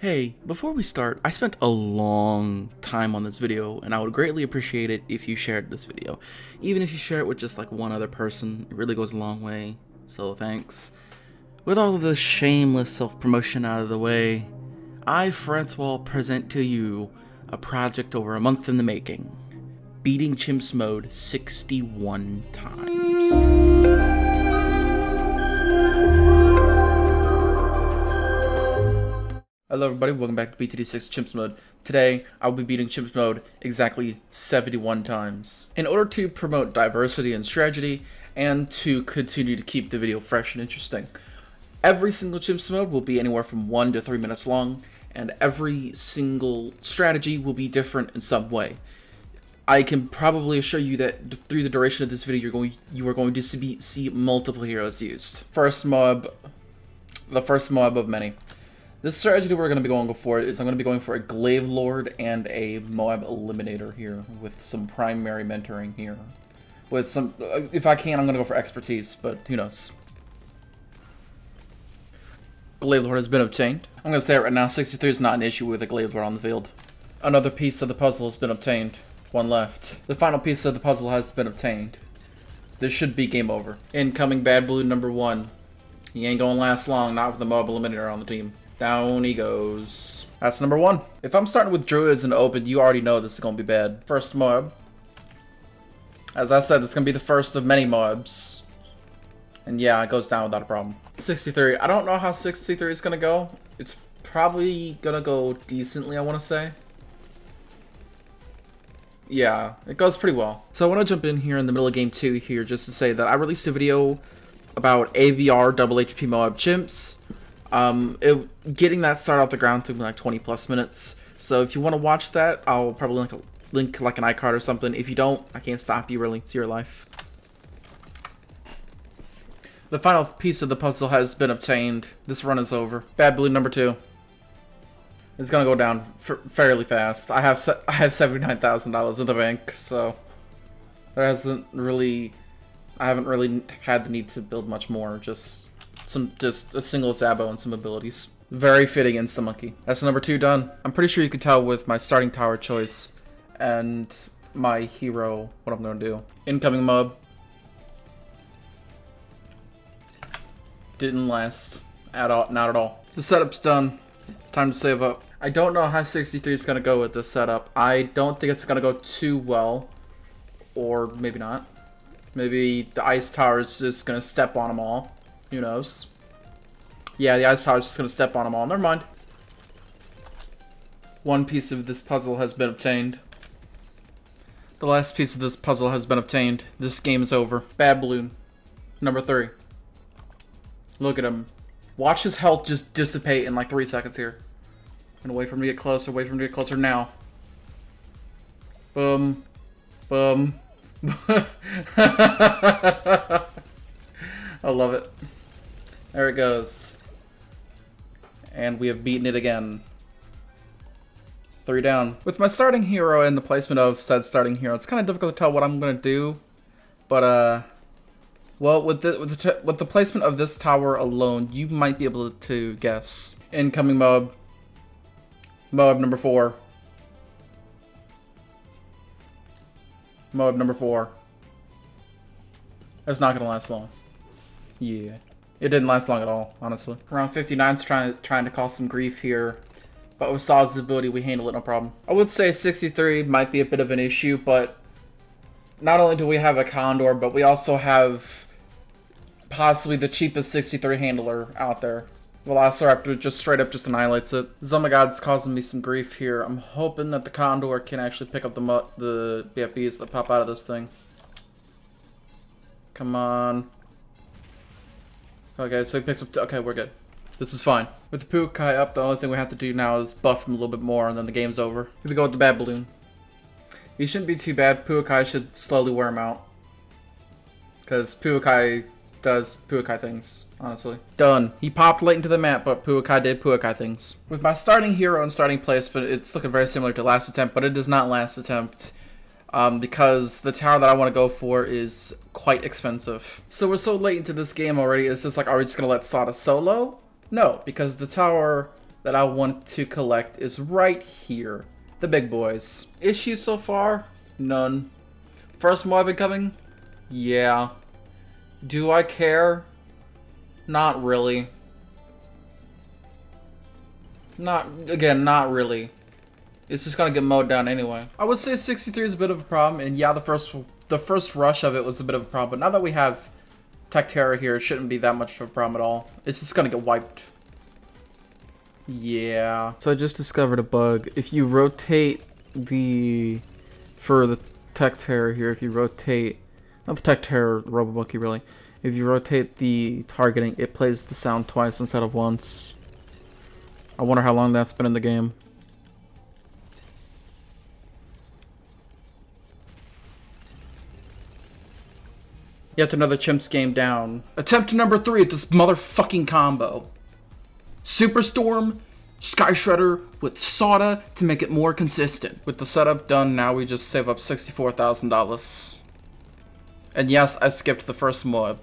Hey, before we start, I spent a long time on this video, and I would greatly appreciate it if you shared this video. Even if you share it with just like one other person, it really goes a long way, so thanks. With all of this shameless self-promotion out of the way, I, Francois, present to you a project over a month in the making. Beating Chimps mode 61 times. Hello everybody, welcome back to BTD6 Chimps mode. Today, I will be beating Chimps mode exactly 71 times. In order to promote diversity and strategy, and to continue to keep the video fresh and interesting, every single Chimps mode will be anywhere from 1 to 3 minutes long, and every single strategy will be different in some way. I can probably assure you that through the duration of this video, you are going to see multiple heroes used. The first mob of many. The strategy we're going to be going for is I'm going to be going for a Glaive Lord and a Moab Eliminator here, with some primary mentoring here. With some, if I can, I'm going to go for expertise, but who knows. Glaive Lord has been obtained. I'm going to say it right now, 63 is not an issue with a Glaive Lord on the field. Another piece of the puzzle has been obtained. One left. The final piece of the puzzle has been obtained. This should be game over. Incoming Bad Blue number 1. He ain't going to last long, not with the Moab Eliminator on the team. Down he goes. That's number 1. If I'm starting with Druids and open, you already know this is going to be bad. First mob. As I said, this is going to be the first of many mobs. And yeah, it goes down without a problem. 63. I don't know how 63 is going to go. It's probably going to go decently, I want to say. Yeah, it goes pretty well. So I want to jump in here in the middle of game 2 here just to say that I released a video about AVR double HP Moab Chimps. Getting that started off the ground took me like 20 plus minutes. So if you want to watch that, I'll probably link like an iCard or something. If you don't, I can't stop you, really. It's your life. The final piece of the puzzle has been obtained. This run is over. Bad Blue number 2. It's gonna go down fairly fast. I have $79,000 in the bank, so I haven't really had the need to build much more. Just a single Zabo and some abilities. Very fitting Insta Monkey. That's number 2 done. I'm pretty sure you can tell with my starting tower choice and my hero what I'm gonna do. Incoming mob. Didn't last at all. Not at all. The setup's done. Time to save up. I don't know how 63 is gonna go with this setup. I don't think it's gonna go too well, or maybe not. Maybe the ice tower is just gonna step on them all. Who knows? Yeah, the ice tower is just gonna step on them all. Never mind. One piece of this puzzle has been obtained. The last piece of this puzzle has been obtained. This game is over. Bad Balloon. Number 3. Look at him. Watch his health just dissipate in like 3 seconds here. And wait for him to get closer, wait for him to get closer now. Boom. Boom. I love it. There it goes. And we have beaten it again. 3 down. With my starting hero and the placement of said starting hero, it's kind of difficult to tell what I'm going to do. But, well, with the placement of this tower alone, you might be able to guess. Incoming mob. Moab number 4. Moab number 4. That's not going to last long. Yeah. It didn't last long at all, honestly. Around 59's trying to cause some grief here. But with Saw's ability, we handle it no problem. I would say 63 might be a bit of an issue, but not only do we have a Condor, but we also have possibly the cheapest 63 handler out there. Velociraptor just straight up just annihilates it. Zomagod's causing me some grief here. I'm hoping that the Condor can actually pick up the BFBs that pop out of this thing. Come on. Okay, so he picks up... Okay, we're good. This is fine. With the Pukai up, the only thing we have to do now is buff him a little bit more, and then the game's over. Here we go with the Bad Balloon. He shouldn't be too bad. Pukai should slowly wear him out. Because Pukai does Pukai things, honestly. Done. He popped late into the map, but Pukai did Pukai things. With my starting hero and starting placement, it's looking very similar to last attempt, but it is not last attempt. Because the tower that I want to go for is quite expensive. So we're so late into this game already, it's just like, are we just going to let Sada solo? No, because the tower that I want to collect is right here. The big boys. Issues so far? None. First mob incoming? Yeah. Do I care? Not really. Not really. It's just gonna get mowed down anyway. I would say 63 is a bit of a problem, and yeah, the first rush of it was a bit of a problem, but now that we have Tech Terror here, it shouldn't be that much of a problem at all. It's just gonna get wiped. Yeah. So I just discovered a bug. If you rotate for the Tech Terror here, if you rotate, not the Tech Terror Robo Monkey really, if you rotate the targeting, it plays the sound twice instead of once. I wonder how long that's been in the game. Yet another Chimps game down. Attempt number 3 at this motherfucking combo. Superstorm, Sky Shredder with Soda to make it more consistent. With the setup done, now we just save up $64,000. And yes, I skipped the first mob.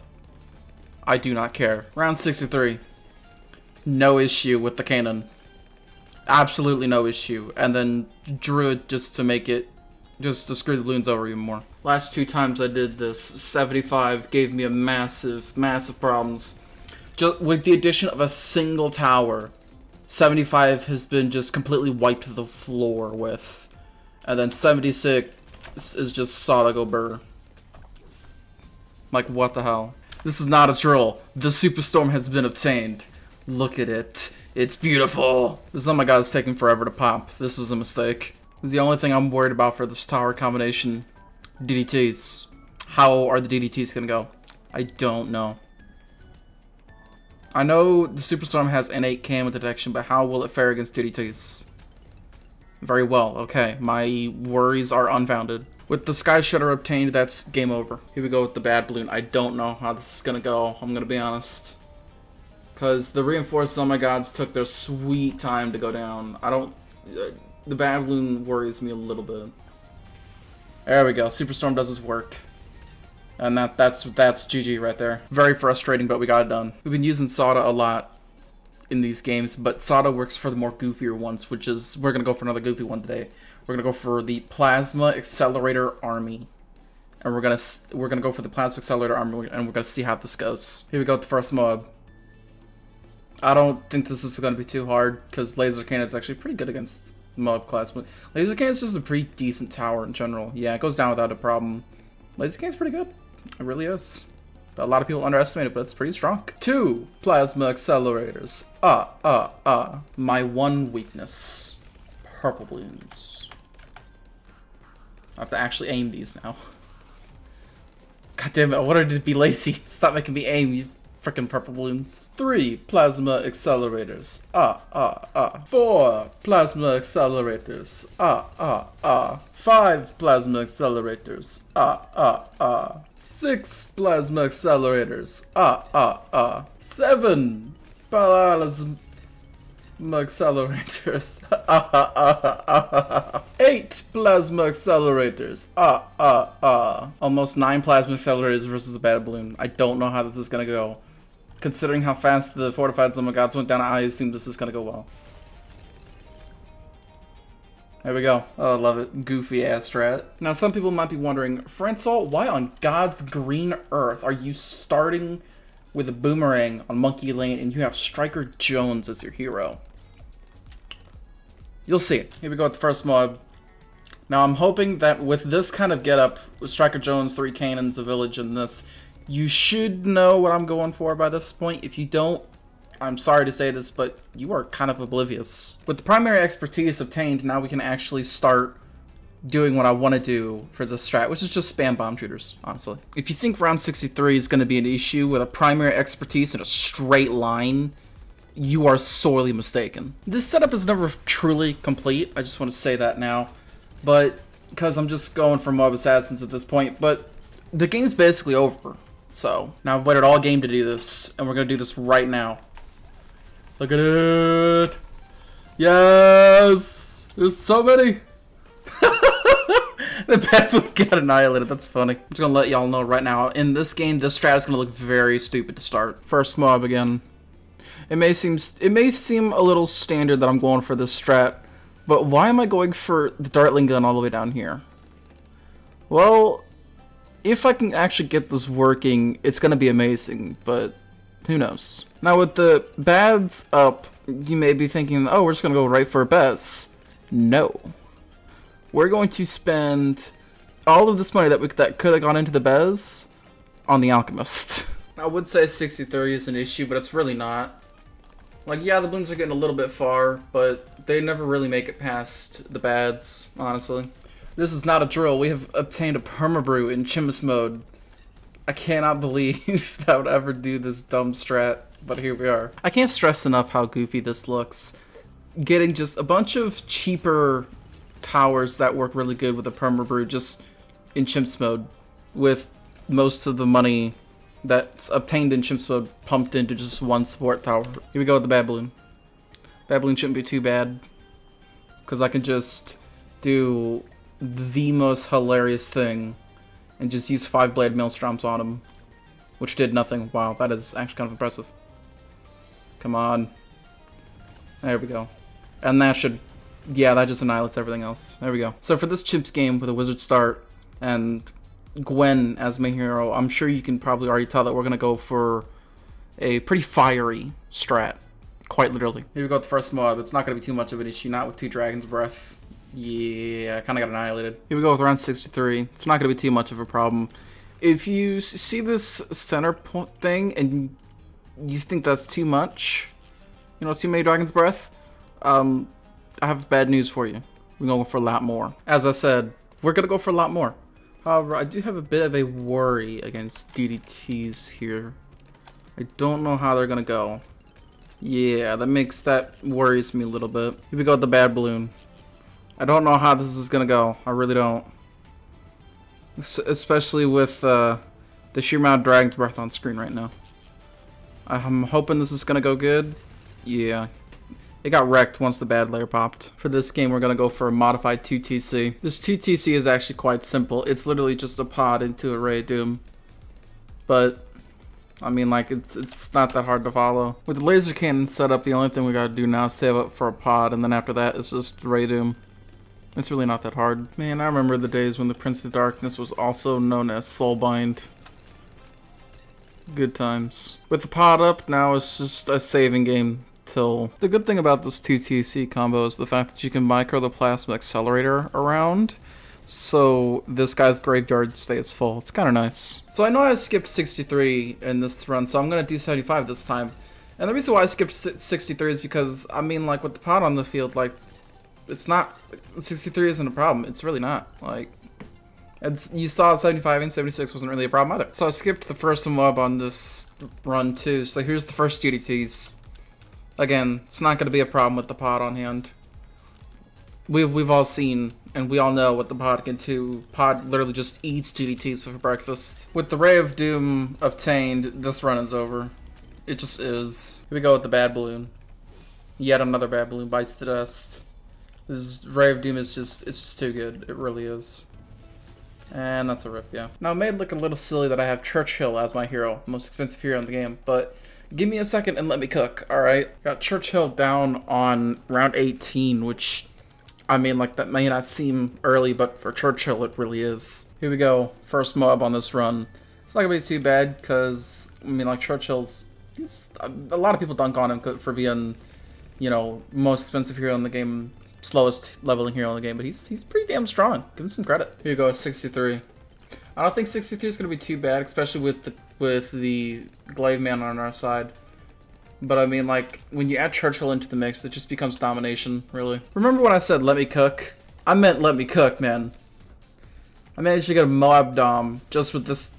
I do not care. Round 63. No issue with the cannon. Absolutely no issue. And then Druid just to make it, just to screw the balloons over even more. Last 2 times I did this, 75 gave me a massive problems. Just with the addition of a single tower, 75 has been just completely wiped to the floor with. And then 76 is just Soda go burr. Like, what the hell? This is not a troll. The Superstorm has been obtained. Look at it. It's beautiful. This, oh my god, it's taking forever to pop. This was a mistake. The only thing I'm worried about for this tower combination, DDTs. How are the DDTs gonna go? I don't know. I know the Superstorm has innate camo detection, but how will it fare against DDTs? Very well, okay. My worries are unfounded. With the Sky Shredder obtained, that's game over. Here we go with the bad balloon. I don't know how this is gonna go, I'm gonna be honest. Because the reinforced oh my gods took their sweet time to go down. I don't... the bad balloon worries me a little bit. There we go. Superstorm does his work. And that's GG right there. Very frustrating, but we got it done. We've been using Soda a lot in these games, but Soda works for the more goofier ones, which is... we're gonna go for another goofy one today. We're gonna go for the Plasma Accelerator Army. And we're gonna go for the Plasma Accelerator Army, and we're gonna see how this goes. Here we go with the first mob. I don't think this is gonna be too hard, because Laser Cannon is actually pretty good against mob class, but Laser Cannon is just a pretty decent tower in general. Yeah, it goes down without a problem. Laser Cannon's pretty good. It really is. But a lot of people underestimate it, but it's pretty strong. 2 Plasma Accelerators. My one weakness. Purple balloons. I have to actually aim these now. God damn it, I wanted to be lazy. Stop making me aim, you frickin' purple balloons. 3 Plasma Accelerators. 4 Plasma Accelerators. 5 Plasma Accelerators. 6 Plasma Accelerators. 7 Plasma Accelerators. 8 Plasma Accelerators. Almost 9 Plasma Accelerators versus the bad balloon. I don't know how this is gonna go. Considering how fast the fortified Zoma Gods went down, I assume this is gonna go well. There we go. Oh, I love it. Goofy ass strat. Now, some people might be wondering, Fransol, why on God's green earth are you starting with a boomerang on Monkey Lane and you have Striker Jones as your hero? You'll see it. Here we go with the first mob. Now, I'm hoping that with this kind of getup, with Striker Jones, 3 cannons, a village, and this, you should know what I'm going for by this point. If you don't, I'm sorry to say this, but you are kind of oblivious. With the primary expertise obtained, now we can actually start doing what I want to do for this strat, which is just spam bomb shooters, honestly. If you think round 63 is going to be an issue with a primary expertise in a straight line, you are sorely mistaken. This setup is never truly complete, I just want to say that now, but because I'm just going for mob assassins at this point, but the game's basically over. So, now I've waited all game to do this, and we're going to do this right now. Look at it! Yes! There's so many! The Batman got annihilated, that's funny. I'm just gonna let y'all know right now, in this game, this strat is gonna look very stupid to start. First mob again. It may seem a little standard that I'm going for this strat, but why am I going for the Dartling gun all the way down here? Well, if I can actually get this working, it's gonna be amazing, but who knows? Now with the bads up, you may be thinking, oh, we're just gonna go right for a Bez. No. We're going to spend all of this money that could have gone into the Bez on the Alchemist. I would say 63 is an issue, but it's really not. Like, yeah, the balloons are getting a little bit far, but they never really make it past the bads, honestly. This is not a drill. We have obtained a permabrew in Chimps mode. I cannot believe that I would ever do this dumb strat, but here we are. I can't stress enough how goofy this looks. Getting just a bunch of cheaper towers that work really good with a permabrew just in Chimps mode, with most of the money that's obtained in Chimps mode pumped into just one support tower. Here we go with the bad balloon. Bad balloon shouldn't be too bad, because I can just do the most hilarious thing and just use 5-blade maelstroms on him, which did nothing. Wow, that is actually kind of impressive. Come on. There we go. And that should, yeah, that just annihilates everything else. There we go. So for this Chimps game with a wizard start and Gwen as my hero, I'm sure you can probably already tell that we're gonna go for a pretty fiery strat, quite literally. Here we go with the first mob. It's not gonna be too much of an issue, not with 2 Dragon's Breath. Yeah, I kind of got annihilated. Here we go with round 63. It's not gonna be too much of a problem. If you see this center point thing and you think that's too much, you know, too many Dragon's Breath, I have bad news for you. We're gonna go for a lot more. As I said, we're gonna go for a lot more. However, I do have a bit of a worry against DDTs here. I don't know how they're gonna go. Yeah, that worries me a little bit. Here we go with the bad balloon. I don't know how this is gonna go. I really don't. Especially with the sheer amount of Dragon's Breath on screen right now. I'm hoping this is gonna go good. Yeah. It got wrecked once the bad layer popped. For this game, we're gonna go for a modified 2TC. This 2TC is actually quite simple. It's literally just a pod into a Ray of Doom. But, I mean, like, it's not that hard to follow. With the laser cannon set up, the only thing we gotta do now is save up for a pod, and then after that, it's just Ray of Doom. It's really not that hard. Man, I remember the days when the Prince of Darkness was also known as Soulbind. Good times. With the pod up, now it's just a saving game. Till the good thing about this 2TC combo is the fact that you can micro the plasma accelerator around, so this guy's graveyard stays full. It's kind of nice. So I know I skipped 63 in this run, so I'm gonna do 75 this time. And the reason why I skipped 63 is because, I mean, like, with the pot on the field, like, it's not, 63 isn't a problem. It's really not. Like, you saw 75 and 76 wasn't really a problem either. So I skipped the first mob on this run too. So here's the first DDTs. Again, it's not going to be a problem with the pod on hand. We've all seen, and we all know what the pod can do. Pod literally just eats DDTs for breakfast. With the Ray of Doom obtained, this run is over. It just is. Here we go with the bad balloon. Yet another bad balloon bites the dust. This Ray of Doom is just, it's just too good. It really is. And that's a rip, yeah. Now, it may look a little silly that I have Churchill as my hero, most expensive hero in the game, but give me a second and let me cook, alright? Got Churchill down on round 18, which, I mean, like, that may not seem early, but for Churchill, it really is. Here we go, first mob on this run. It's not gonna be too bad, because, I mean, like, Churchill's, a lot of people dunk on him for being, you know, most expensive hero in the game, slowest leveling hero in the game, but he's pretty damn strong. Give him some credit. Here you go, 63. I don't think 63 is gonna be too bad, especially with the Glaive Man on our side. But I mean, like, when you add Churchill into the mix, it just becomes domination, really. Remember when I said let me cook? I meant let me cook, man. I managed to get a Moab Dom just with this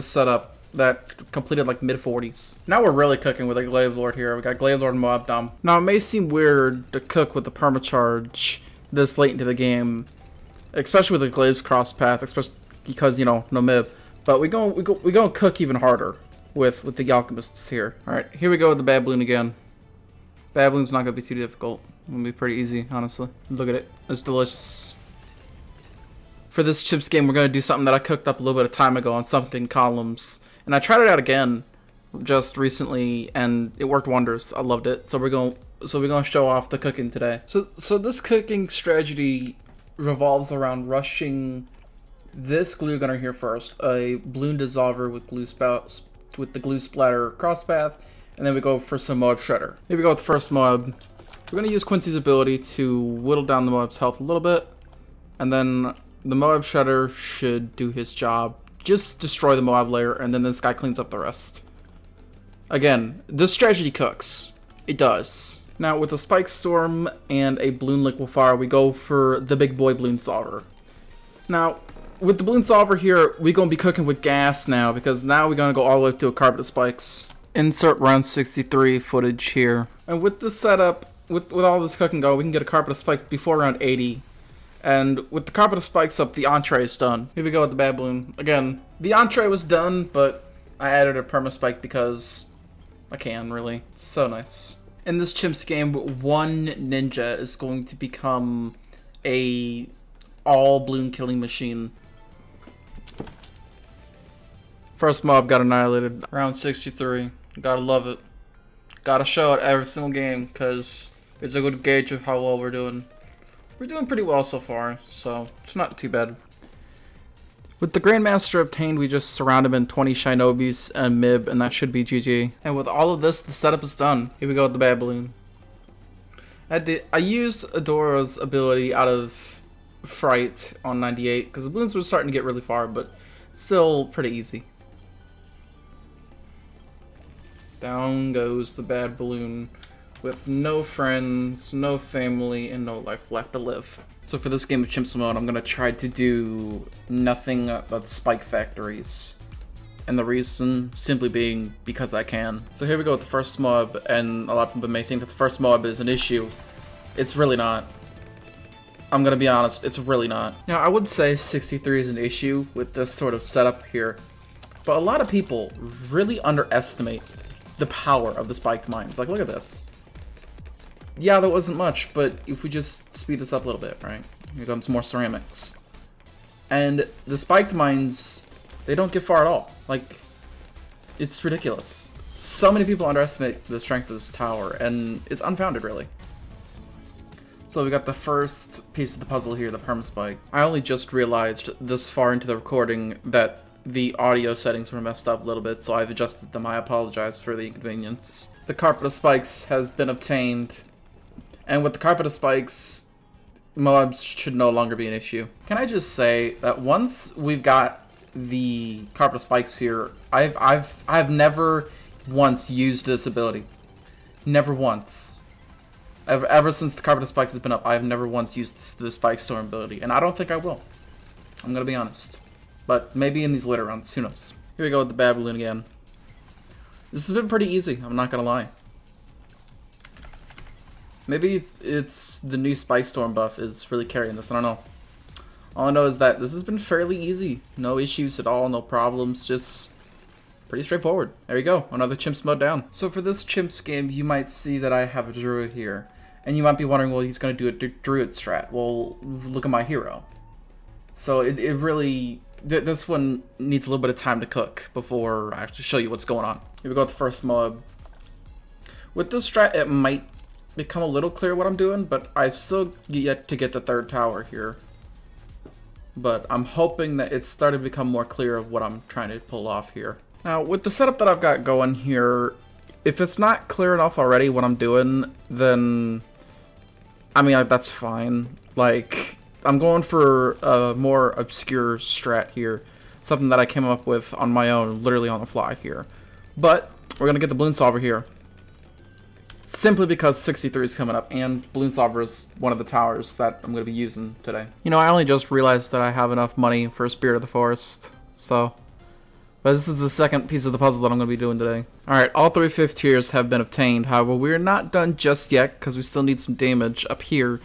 setup that completed like mid-40s. Now we're really cooking with a Glaive Lord here. We got Glaive Lord and Moab Dom. Now it may seem weird to cook with the permacharge this late into the game, especially with the Glaive's cross path, especially because, you know, no mib. But we gonna cook even harder with the alchemists here. All right, here we go with the bad balloon again. Bad balloon's not gonna be too difficult. It's gonna be pretty easy, honestly. Look at it, it's delicious. For this Chimps game, we're gonna do something that I cooked up a little bit of time ago on something columns, and I tried it out again just recently, and it worked wonders. I loved it. So we're gonna show off the cooking today. So this cooking strategy revolves around rushing this glue gunner here first, a balloon dissolver with the glue splatter cross path, and then we go for some Moab shredder. Here we go with the first Moab. We're gonna use Quincy's ability to whittle down the Moab's health a little bit, and then the Moab shredder should do his job. Just destroy the Moab layer, and then this guy cleans up the rest. Again, this strategy cooks. It does. Now with a Spike Storm and a Balloon Liquefier, we go for the big boy Balloon Solver. Now, with the Balloon Solver here, we're going to be cooking with gas now, because now we're going to go all the way up to a Carpet of Spikes. Insert round 63 footage here. And with this setup, with all this cooking go, we can get a Carpet of Spikes before round 80. And with the Carpet of Spikes up, the entree is done. Here we go with the bad balloon. Again, the entree was done, but I added a perma spike because I can, really. It's so nice. In this Chimps game, one ninja is going to become a all balloon killing machine. First mob got annihilated. Round 63. Gotta love it. Gotta show it every single game, because it's a good gauge of how well we're doing. We're doing pretty well so far, so it's not too bad. With the Grandmaster obtained, we just surround him in 20 Shinobis and Mib, and that should be GG. And with all of this, the setup is done. Here we go with the bad balloon. I used Adora's ability out of Fright on 98, because the balloons were starting to get really far, but still pretty easy. Down goes the bad balloon, with no friends, no family, and no life left to live. So for this game of Chimps mode, I'm gonna try to do nothing but spike factories. And the reason simply being because I can. So here we go with the first mob, and a lot of people may think that the first mob is an issue. It's really not. I'm gonna be honest, it's really not. Now I would say 63 is an issue with this sort of setup here, but a lot of people really underestimate the power of the spiked mines. Like, look at this. Yeah, that wasn't much, but if we just speed this up a little bit, right? Here comes more ceramics. And the spiked mines, they don't get far at all. Like, it's ridiculous. So many people underestimate the strength of this tower, and it's unfounded, really. So we got the first piece of the puzzle here, the perma-spike. I only just realized this far into the recording that the audio settings were messed up a little bit, so I've adjusted them. I apologize for the inconvenience. The Carpet of Spikes has been obtained. And with the Carpet of Spikes, mobs should no longer be an issue. Can I just say that once we've got the Carpet of Spikes here, I've never once used this ability. Never once. Ever since the Carpet of Spikes has been up, I've never once used the Spike Storm ability, and I don't think I will. I'm gonna be honest. But maybe in these later rounds, who knows. Here we go with the bad balloon again. This has been pretty easy, I'm not gonna lie. Maybe it's the new Spike Storm buff is really carrying this, I don't know. All I know is that this has been fairly easy. No issues at all, no problems, just pretty straightforward. There you go, another Chimps mode down. So for this Chimps game, you might see that I have a Druid here. And you might be wondering, well, he's going to do a Druid strat. Well, look at my hero. So it really... This one needs a little bit of time to cook before I actually show you what's going on. Here we go with the first mob. With this strat, it might become a little clear what I'm doing, but I've still yet to get the third tower here. But I'm hoping that it's starting to become more clear of what I'm trying to pull off here. Now, with the setup that I've got going here, if it's not clear enough already what I'm doing, then... I mean, like, that's fine. Like, I'm going for a more obscure strat here. Something that I came up with on my own, literally on the fly here. But, we're gonna get the Balloon Solver here. Simply because 63 is coming up, and Balloon Solver is one of the towers that I'm going to be using today. You know, I only just realized that I have enough money for Spirit of the Forest, so... But this is the second piece of the puzzle that I'm going to be doing today. Alright, all 3 5th tiers have been obtained, however, we're not done just yet, because we still need some damage up here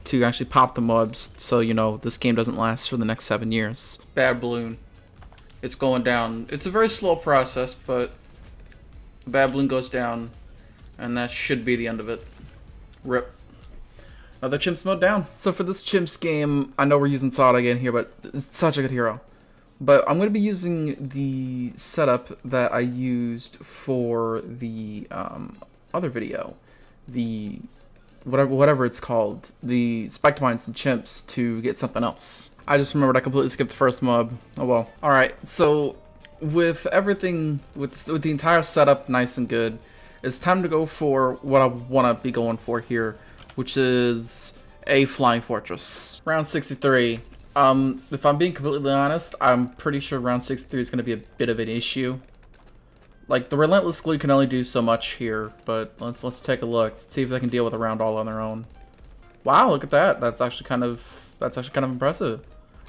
to actually pop the mobs, so, you know, this game doesn't last for the next 7 years. Bad balloon. It's going down. It's a very slow process, but the bad balloon goes down. And that should be the end of it. RIP. Another Chimps mode down. So for this Chimps game, I know we're using Sod again here, but it's such a good hero. But I'm going to be using the setup that I used for the other video, the whatever it's called, the spiked mines and chimps, to get something else. I just remembered I completely skipped the first mob. Oh well. Alright, so with everything, with the entire setup nice and good, it's time to go for what I want to be going for here, which is a flying fortress. Round 63. If I'm being completely honest, I'm pretty sure round 63 is going to be a bit of an issue. Like, the Relentless Glue can only do so much here, but let's take a look. Let's see if they can deal with a round all on their own. Wow, look at that. That's actually kind of impressive.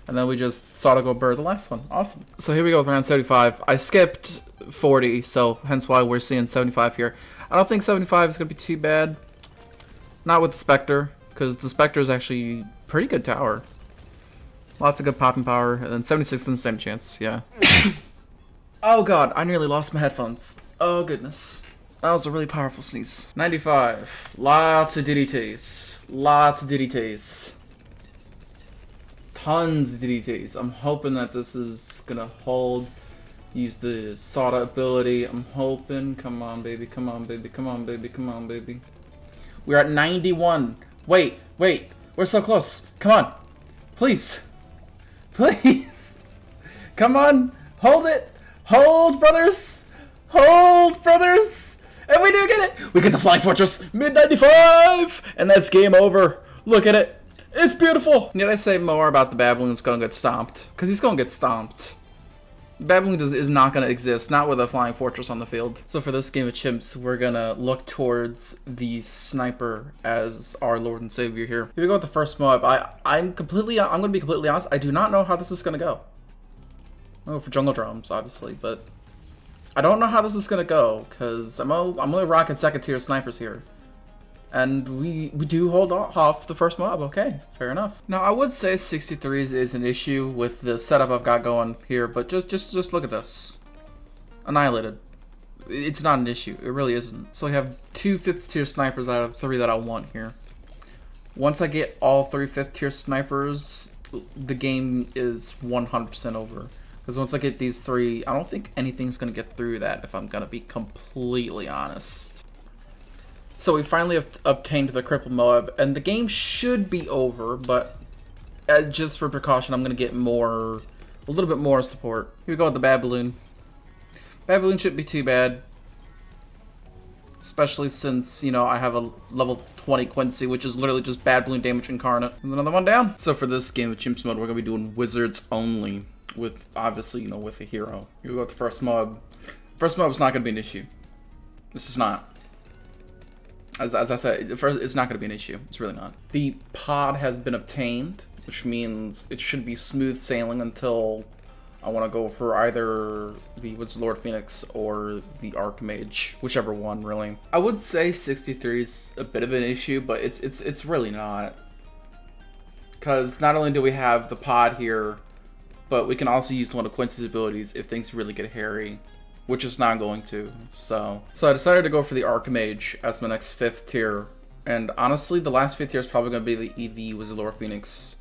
And then we just saw to go bird the last one. Awesome. So here we go with round 75. I skipped 40, so hence why we're seeing 75 here. I don't think 75 is going to be too bad. Not with the Spectre, because the Spectre is actually pretty good tower. Lots of good popping power, and then 76 is the same chance, yeah. Oh god, I nearly lost my headphones. Oh goodness. That was a really powerful sneeze. 95. Lots of DDTs. Lots of DDTs. Tons of DDTs. I'm hoping that this is gonna hold. Use the Soda ability. I'm hoping. Come on, baby. Come on, baby. Come on, baby. Come on, baby. We're at 91. Wait. We're so close. Come on. Please. Please. Come on. Hold it. Hold, brothers. Hold, brothers. And we do get it. We get the Flying Fortress. Mid-95. And that's game over. Look at it. It's beautiful. Need I say more about the Baboon's gonna get stomped? Because he's gonna get stomped. Baboon is not going to exist, not with a Flying Fortress on the field. So for this game of chimps, we're going to look towards the sniper as our Lord and Savior here. Here we go with the first mob. I'm going to be completely honest, I do not know how this is going to go. I'll go for jungle drums, obviously, but I don't know how this is going to go, because I'm only rocking second tier snipers here. And we do hold off the first mob, okay, fair enough. Now, I would say 63 is an issue with the setup I've got going here, but just look at this. Annihilated. It's not an issue, it really isn't. So we have 2 5th tier snipers out of 3 that I want here. Once I get all 3 5th tier snipers, the game is 100% over. Because once I get these 3, I don't think anything's gonna get through that, if I'm gonna be completely honest. So we finally have obtained the cripple mob, and the game should be over, but just for precaution, I'm going to get a little bit more support. Here we go with the Baboon. Baboon shouldn't be too bad, especially since, you know, I have a level 20 Quincy, which is literally just Baboon damage incarnate. There's another one down. So for this game of Chimps mode, we're going to be doing wizards only, with, obviously, you know, with a hero. Here we go with the first mob. First mob is not going to be an issue. It's just not. As I said, first, it's not going to be an issue. It's really not. The pod has been obtained, which means it should be smooth sailing until I want to go for either the Wizard Lord Phoenix or the Archmage, whichever one, really. I would say 63 is a bit of an issue, but it's really not. Because not only do we have the pod here, but we can also use one of Quincy's abilities if things really get hairy. Which is not going to, so I decided to go for the Archmage as my next 5th tier, and honestly, the last 5th tier is probably going to be the Wizard Lord Phoenix.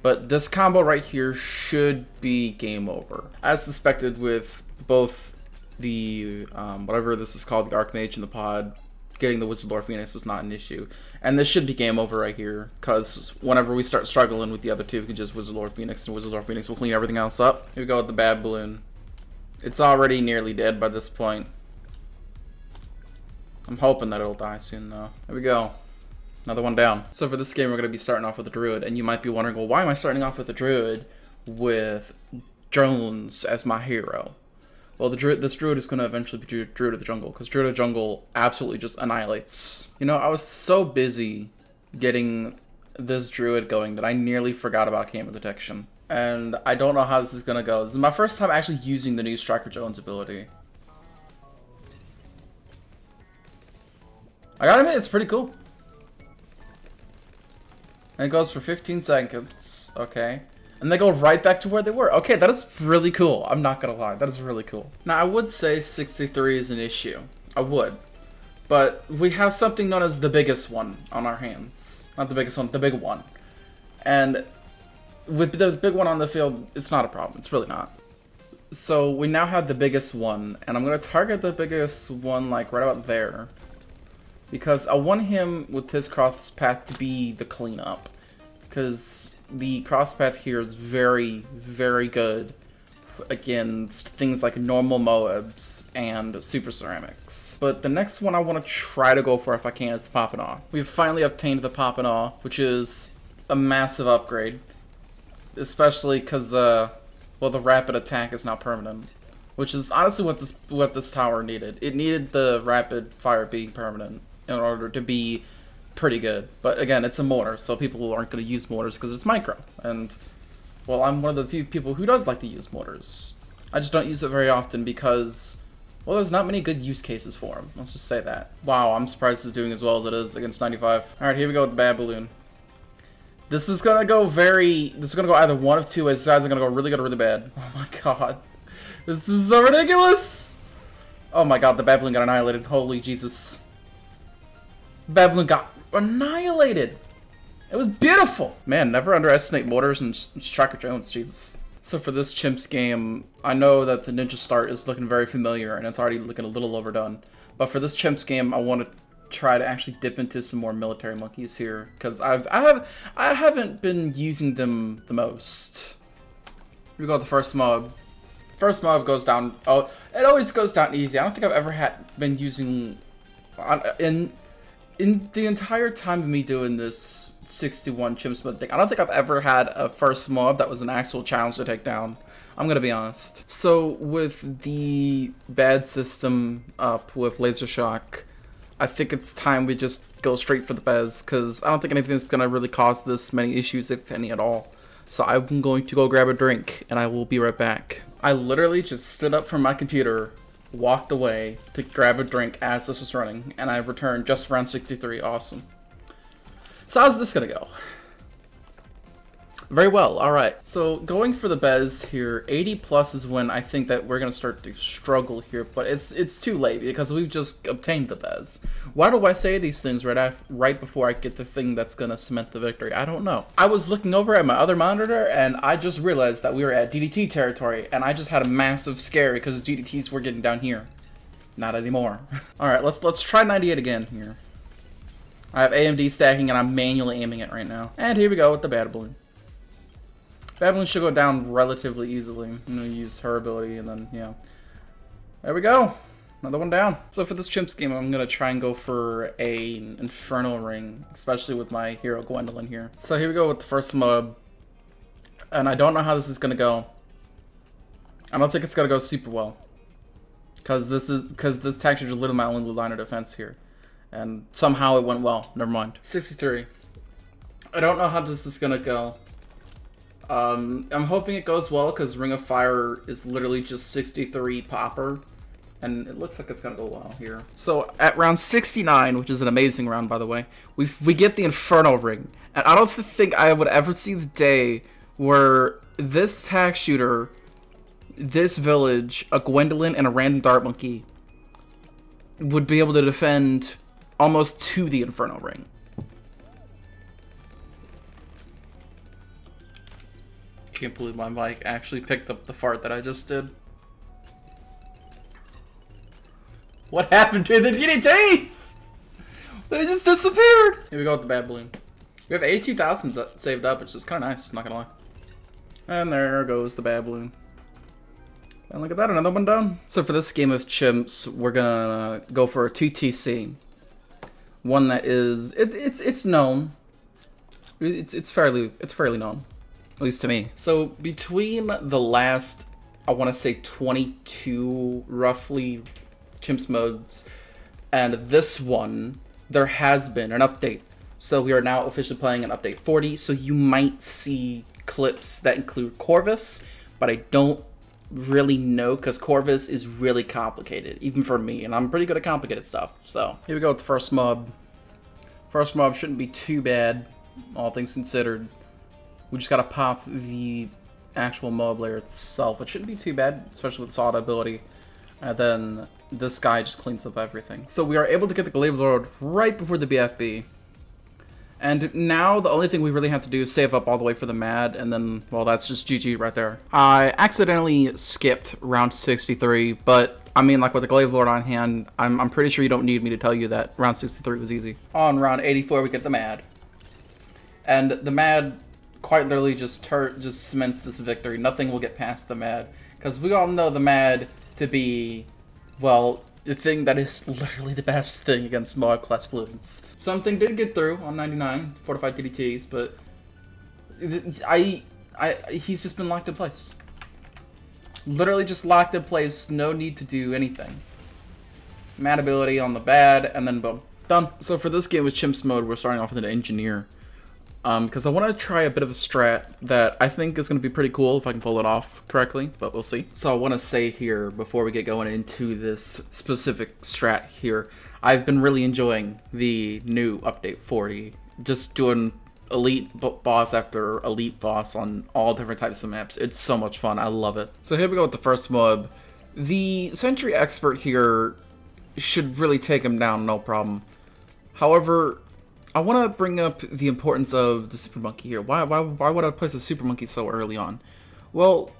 But this combo right here should be game over. As suspected with both the, whatever this is called, the Archmage and the pod, getting the Wizard Lord Phoenix was not an issue. And this should be game over right here, because whenever we start struggling with the other two, we can just Wizard Lord Phoenix, and Wizard Lord Phoenix will clean everything else up. Here we go with the Baboon. It's already nearly dead by this point. I'm hoping that it'll die soon, though. There we go. Another one down. So for this game, we're going to be starting off with a Druid. And you might be wondering, well, why am I starting off with a Druid with Jones as my hero? Well, this Druid is going to eventually be Druid of the Jungle. Because Druid of the Jungle absolutely just annihilates. You know, I was so busy getting this Druid going that I nearly forgot about Camo Detection. And I don't know how this is going to go. This is my first time actually using the new Striker Jones ability. I gotta admit, it's pretty cool. And it goes for 15 seconds. Okay. And they go right back to where they were. Okay, that is really cool. I'm not gonna lie. That is really cool. Now, I would say 63 is an issue. I would. But we have something known as the biggest one on our hands. Not the biggest one, the big one. And with the big one on the field, it's not a problem. It's really not. So we now have the biggest one, and I'm going to target the biggest one like right about there. Because I want him with his cross path to be the cleanup. Because the cross path here is very, very good against things like normal Moabs and super ceramics. But the next one I want to try to go for if I can is the Poppinaw. We've finally obtained the Poppinaw, which is a massive upgrade. Especially because, well, the rapid attack is now permanent. Which is honestly what this tower needed. It needed the rapid fire being permanent in order to be pretty good. But again, it's a mortar, so people aren't going to use mortars because it's micro. And, well, I'm one of the few people who does like to use mortars. I just don't use it very often because, well, there's not many good use cases for them. Let's just say that. Wow, I'm surprised it's doing as well as it is against 95. Alright, here we go with the bad balloon. This is gonna go either one of two ways. It's either gonna go really good or really bad. Oh my god. This is so ridiculous! Oh my god, the bad balloon got annihilated. Holy Jesus. Bad balloon got annihilated! It was beautiful! Man, never underestimate mortars and Tracker Jones, Jesus. So for this Chimps game, I know that the ninja start is looking very familiar and it's already looking a little overdone. But for this Chimps game, I want to try to actually dip into some more military monkeys here, because I haven't been using them the most. Here we go with the first mob. First mob goes down. Oh, it always goes down easy. I don't think I've ever been using in the entire time of me doing this 61 Chimps mode thing. I don't think I've ever had a first mob that was an actual challenge to take down. I'm gonna be honest. So with the bad system up with laser shock, I think it's time we just go straight for the Bez, because I don't think anything's gonna really cause this many issues, if any at all. So I'm going to go grab a drink, and I will be right back. I literally just stood up from my computer, walked away to grab a drink as this was running, and I returned just around 63. Awesome. So how's this gonna go? Very well, alright. So going for the Bez here, 80 plus is when I think that we're gonna start to struggle here, but it's too late because we've just obtained the Bez. Why do I say these things right before I get the thing that's gonna cement the victory? I don't know. I was looking over at my other monitor and I just realized that we were at DDT territory, and I just had a massive scare because DDTs were getting down here. Not anymore. Alright, let's try 98 again here. I have AMD stacking and I'm manually aiming it right now. And here we go with the bad balloon. Bad balloon should go down relatively easily. I'm gonna use her ability and then, yeah. There we go! Another one down. So for this Chimps game, I'm gonna try and go for an Infernal Ring, especially with my hero Gwendolyn here. So here we go with the first mob. And I don't know how this is gonna go. I don't think it's gonna go super well. Because this tactic is literally my only line of defense here. And somehow it went well. Never mind. 63. I don't know how this is gonna go. I'm hoping it goes well because Ring of Fire is literally just 63 popper, and it looks like it's gonna go well here. So at round 69, which is an amazing round by the way, we get the Infernal Ring, and I don't think I would ever see the day where this tack shooter, this village, a Gwendolyn, and a random dart monkey would be able to defend almost to the Infernal Ring. Can't believe my mic actually picked up the fart that I just did. What happened to the DDTs? They just disappeared! Here we go with the bad balloon. We have 82,000 saved up, which is kind of nice, not gonna lie. And there goes the bad balloon. And look at that, another one done. So for this game of Chimps, we're gonna go for a 2TC. One that is, it's known. It's fairly known. At least to me. So between the last, I want to say 22 roughly Chimps modes and this one, there has been an update. So we are now officially playing an update 40. So you might see clips that include Corvus, but I don't really know because Corvus is really complicated, even for me, and I'm pretty good at complicated stuff. So here we go with the first mob. First mob shouldn't be too bad, all things considered. We just gotta pop the actual mob layer itself. It shouldn't be too bad, especially with Sawed ability. And then this guy just cleans up everything. So we are able to get the Glaive Lord right before the BFB. And now the only thing we really have to do is save up all the way for the mad, and then, well, that's just GG right there. I accidentally skipped round 63, but I mean, like with the Glaive Lord on hand, I'm pretty sure you don't need me to tell you that round 63 was easy. On round 84, we get the mad. And the mad quite literally just cements this victory. Nothing will get past the mad, because we all know the mad to be, well, the thing that is literally the best thing against Moab class balloons. Something did get through on 99 fortified DDTs, but he's just been locked in place. Literally just locked in place, no need to do anything. Mad ability on the bad, and then boom, done. So for this game with Chimps mode, we're starting off with an engineer. Because I want to try a bit of a strat that I think is going to be pretty cool if I can pull it off correctly, but we'll see. So I want to say here, before we get going into this specific strat here, I've been really enjoying the new update 40. Just doing elite boss after elite boss on all different types of maps. It's so much fun. I love it. So here we go with the first mob. The Sentry Expert here should really take him down, no problem. However, I want to bring up the importance of the Super Monkey here. Why would I place a Super Monkey so early on? Well,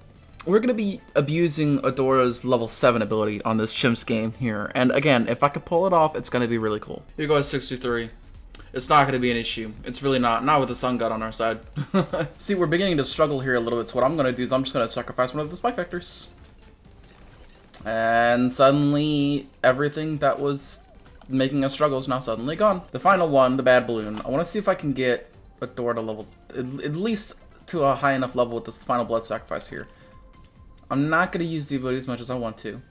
we're going to be abusing Adora's level 7 ability on this Chimps game here. And again, if I can pull it off, it's going to be really cool. Here goes 63. It's not going to be an issue. It's really not. Not with the Sun God on our side. See, we're beginning to struggle here a little bit. So what I'm going to do is I'm just going to sacrifice one of the Spike Vectors. And suddenly, everything that was making us struggle is now suddenly gone. The final one, the bad balloon. I want to see if I can get Adora to level, at least to a high enough level with this final blood sacrifice here. I'm not going to use the ability as much as I want to.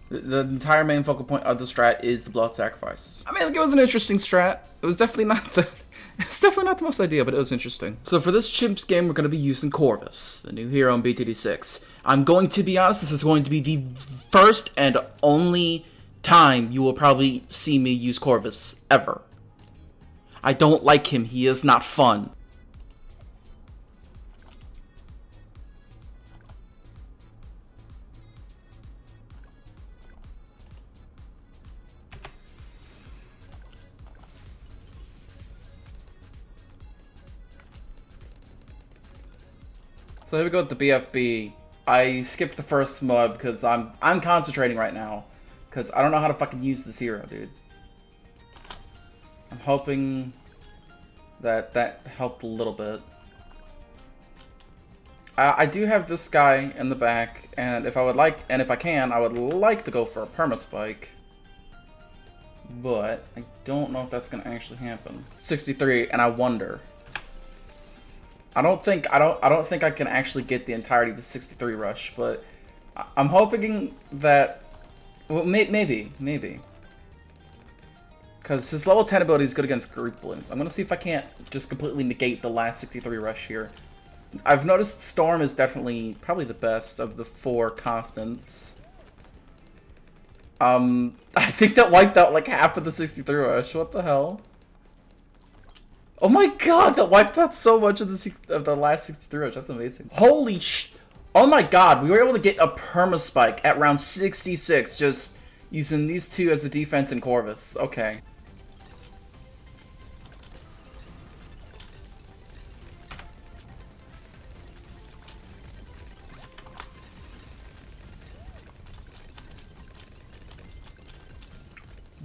The entire main focal point of the strat is the blood sacrifice. I mean, like, it was an interesting strat. It was definitely not the most ideal, but it was interesting. So for this Chimps game, we're going to be using Corvus, the new hero in BTD6. I'm going to be honest, this is going to be the first and only time you will probably see me use Corvus ever. I don't like him. He is not fun. So here we go with the BFB. I skipped the first mob because I'm concentrating right now. Because I don't know how to fucking use this hero, dude. I'm hoping that that helped a little bit. I do have this guy in the back, and if I can, I would like to go for a perma spike. But I don't know if that's gonna actually happen. 63, and I wonder. I don't think I can actually get the entirety of the 63 rush, but I'm hoping that. Well, maybe. Because his level 10 ability is good against Greek balloons. I'm going to see if I can't just completely negate the last 63 rush here. I've noticed Storm is definitely probably the best of the 4 constants. I think that wiped out like half of the 63 rush. What the hell? Oh my god, that wiped out so much of the last 63 rush. That's amazing. Holy sh... Oh my god, we were able to get a perma spike at round 66 just using these two as a defense in Corvus. Okay.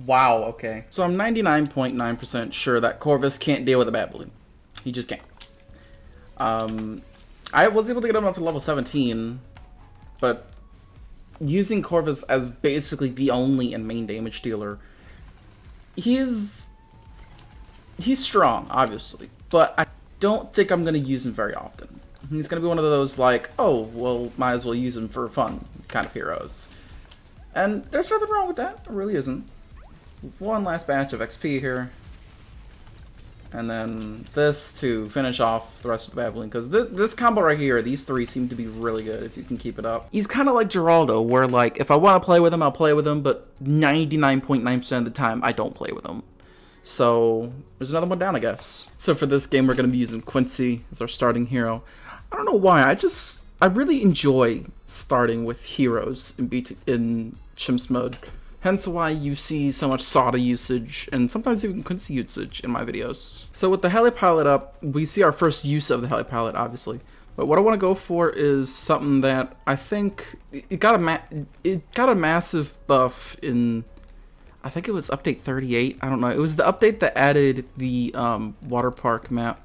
Wow, okay. So I'm 99.9% sure that Corvus can't deal with a bad balloon. He just can't. I was able to get him up to level 17, but using Corvus as basically the only and main damage dealer, he's strong, obviously, but I don't think I'm going to use him very often. He's going to be one of those, like, oh, well, might as well use him for fun kind of heroes. And there's nothing wrong with that. There really isn't. One last batch of XP here. And then this to finish off the rest of the Babylon. Because this combo right here, these three seem to be really good if you can keep it up. He's kind of like Geraldo, where like, if I want to play with him, I'll play with him. But 99.9% of the time, I don't play with him. So, there's another one down, I guess. So for this game, we're going to be using Quincy as our starting hero. I don't know why, I really enjoy starting with heroes in Chimps mode. Hence why you see so much Soda usage, and sometimes even Quincy usage in my videos. So with the Helipilot up, we see our first use of the Helipilot, obviously. But what I want to go for is something that I think it got a massive buff in, I think it was update 38. I don't know. It was the update that added the water park map.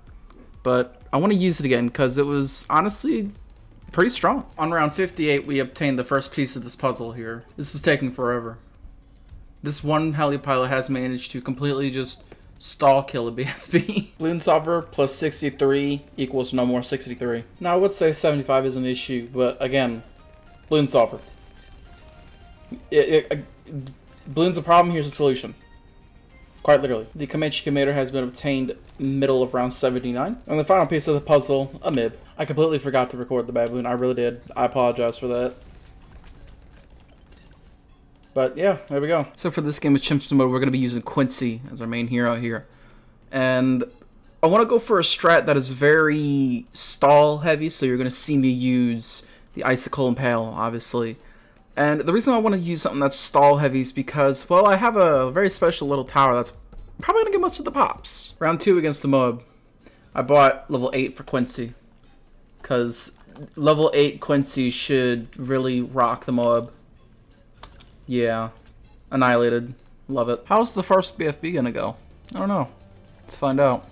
But I want to use it again because it was honestly pretty strong. On round 58, we obtained the first piece of this puzzle here. This is taking forever. This one Helipilot has managed to completely just stall kill a BFB. Balloon Solver plus 63 equals no more 63. Now I would say 75 is an issue, but again, Balloon Solver. Balloon's a problem, here's a solution. Quite literally. The Comanche Commander has been obtained middle of round 79. And the final piece of the puzzle, a MIB. I completely forgot to record the bad balloon, I really did. I apologize for that. But yeah, there we go. So for this game of Chimps mode, we're going to be using Quincy as our main hero here. And I want to go for a strat that is very stall heavy, so you're going to see me use the Icicle Impale, obviously. And the reason I want to use something that's stall heavy is because, well, I have a very special little tower that's probably going to get most of the pops. Round 2 against the Moab. I bought level 8 for Quincy, because level 8 Quincy should really rock the Moab. Yeah, annihilated. Love it. How's the first BFB gonna go? I don't know. Let's find out.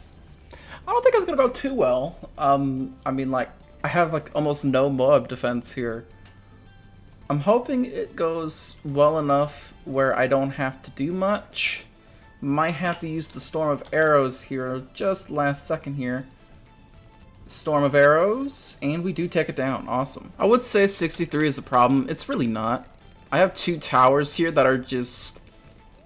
I don't think it's gonna go too well. I mean, like, I have like almost no Moab defense here. I'm hoping it goes well enough where I don't have to do much. Might have to use the Storm of Arrows here, just last second here. Storm of Arrows, and we do take it down. Awesome. I would say 63 is a problem. It's really not. I have 2 towers here that are just,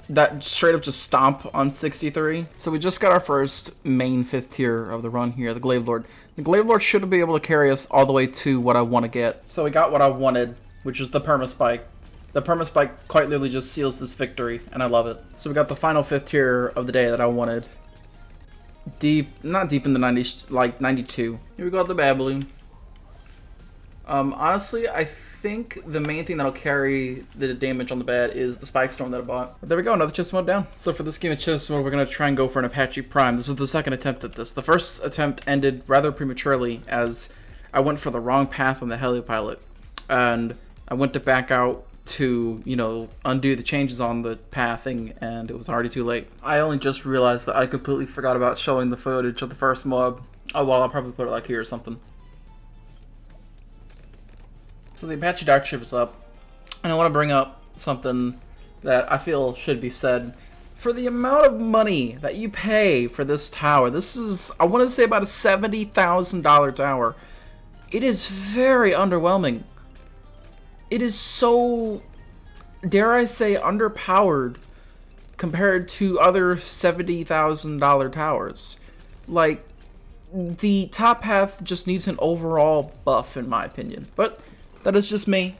that straight up just stomp on 63. So we just got our first main 5th tier of the run here, the Glaive Lord. The Glaive Lord should be able to carry us all the way to what I want to get. So we got what I wanted, which is the Permaspike. The Permaspike quite literally just seals this victory, and I love it. So we got the final 5th tier of the day that I wanted. Not deep in the 90s, like 92. Here we go, the bad balloon. Honestly, I think the main thing that'll carry the damage on the bad is the Spike Storm that I bought. But there we go, another Chimps mode down. So for this game of Chimps mode, we're gonna try and go for an Apache Prime. This is the second attempt at this. The first attempt ended rather prematurely as I went for the wrong path on the Helipilot. And I went to back out to, you know, undo the changes on the pathing, and it was already too late. I only just realized that I completely forgot about showing the footage of the first mob. Oh well, I'll probably put it like here or something. So the Apache Dark Ship is up, and I want to bring up something that I feel should be said. For the amount of money that you pay for this tower, this is, I want to say, about a $70,000 tower. It is very underwhelming. It is so, dare I say, underpowered compared to other $70,000 towers. Like, the top path just needs an overall buff, in my opinion. But that is just me.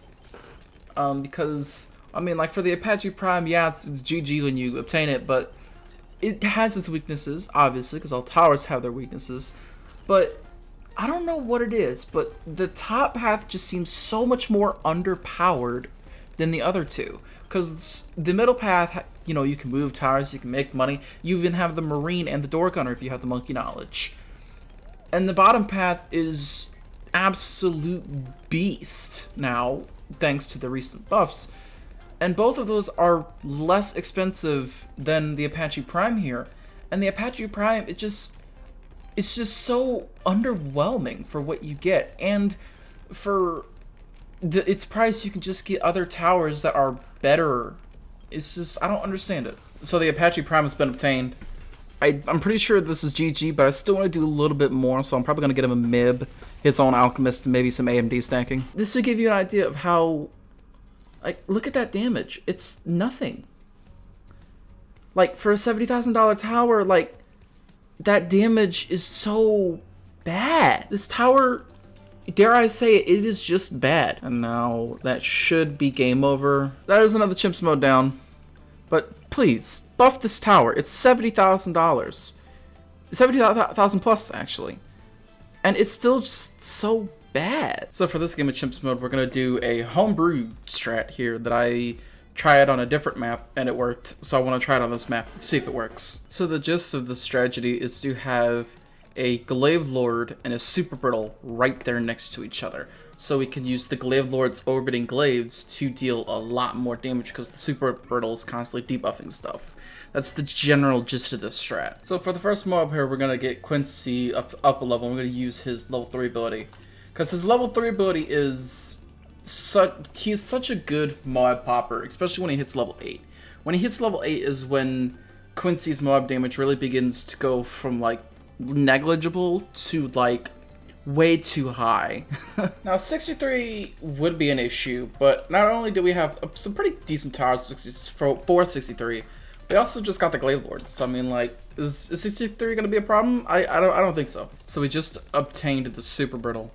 Because, I mean, like, for the Apache Prime, yeah, it's GG when you obtain it, but it has its weaknesses, obviously, because all towers have their weaknesses. But I don't know what it is, but the top path just seems so much more underpowered than the other two. Because the middle path, you know, you can move towers, you can make money. You even have the Marine and the Door Gunner if you have the Monkey Knowledge. And the bottom path is absolute beast now, thanks to the recent buffs. And both of those are less expensive than the Apache Prime here. And the Apache Prime, it's just so underwhelming for what you get. And for its price, you can just get other towers that are better. It's just, I don't understand it. So the Apache Prime has been obtained. I'm pretty sure this is GG, but I still want to do a little bit more, so I'm probably going to get him a MIB, his own Alchemist, and maybe some AMD stacking. This should give you an idea of how, like, look at that damage. It's nothing. Like, for a $70,000 tower, like, that damage is so bad. This tower, dare I say it is just bad. And now that should be game over. That is another Chimps mode down. But please, buff this tower. It's $70,000. 70,000 plus, actually. And it's still just so bad. So for this game of Chimps mode, we're going to do a homebrew strat here that I try it on a different map, and it worked. So I want to try it on this map and see if it works. So the gist of the strategy is to have a Glaive Lord and a Super Brittle right there next to each other. So we can use the Glaive Lord's orbiting glaives to deal a lot more damage because the Super Brittle is constantly debuffing stuff. That's the general gist of this strat. So for the first mob here, we're going to get Quincy up a level. We're going to use his level 3 ability. Because his level 3 ability is he's such a good mob popper, especially when he hits level 8. When he hits level 8 is when Quincy's mob damage really begins to go from like negligible to like way too high. Now 63 would be an issue, but not only do we have some pretty decent towers for 63, we also just got the Glaive Lord. So I mean, like, is 63 gonna be a problem? I don't think so. So we just obtained the Super Brittle,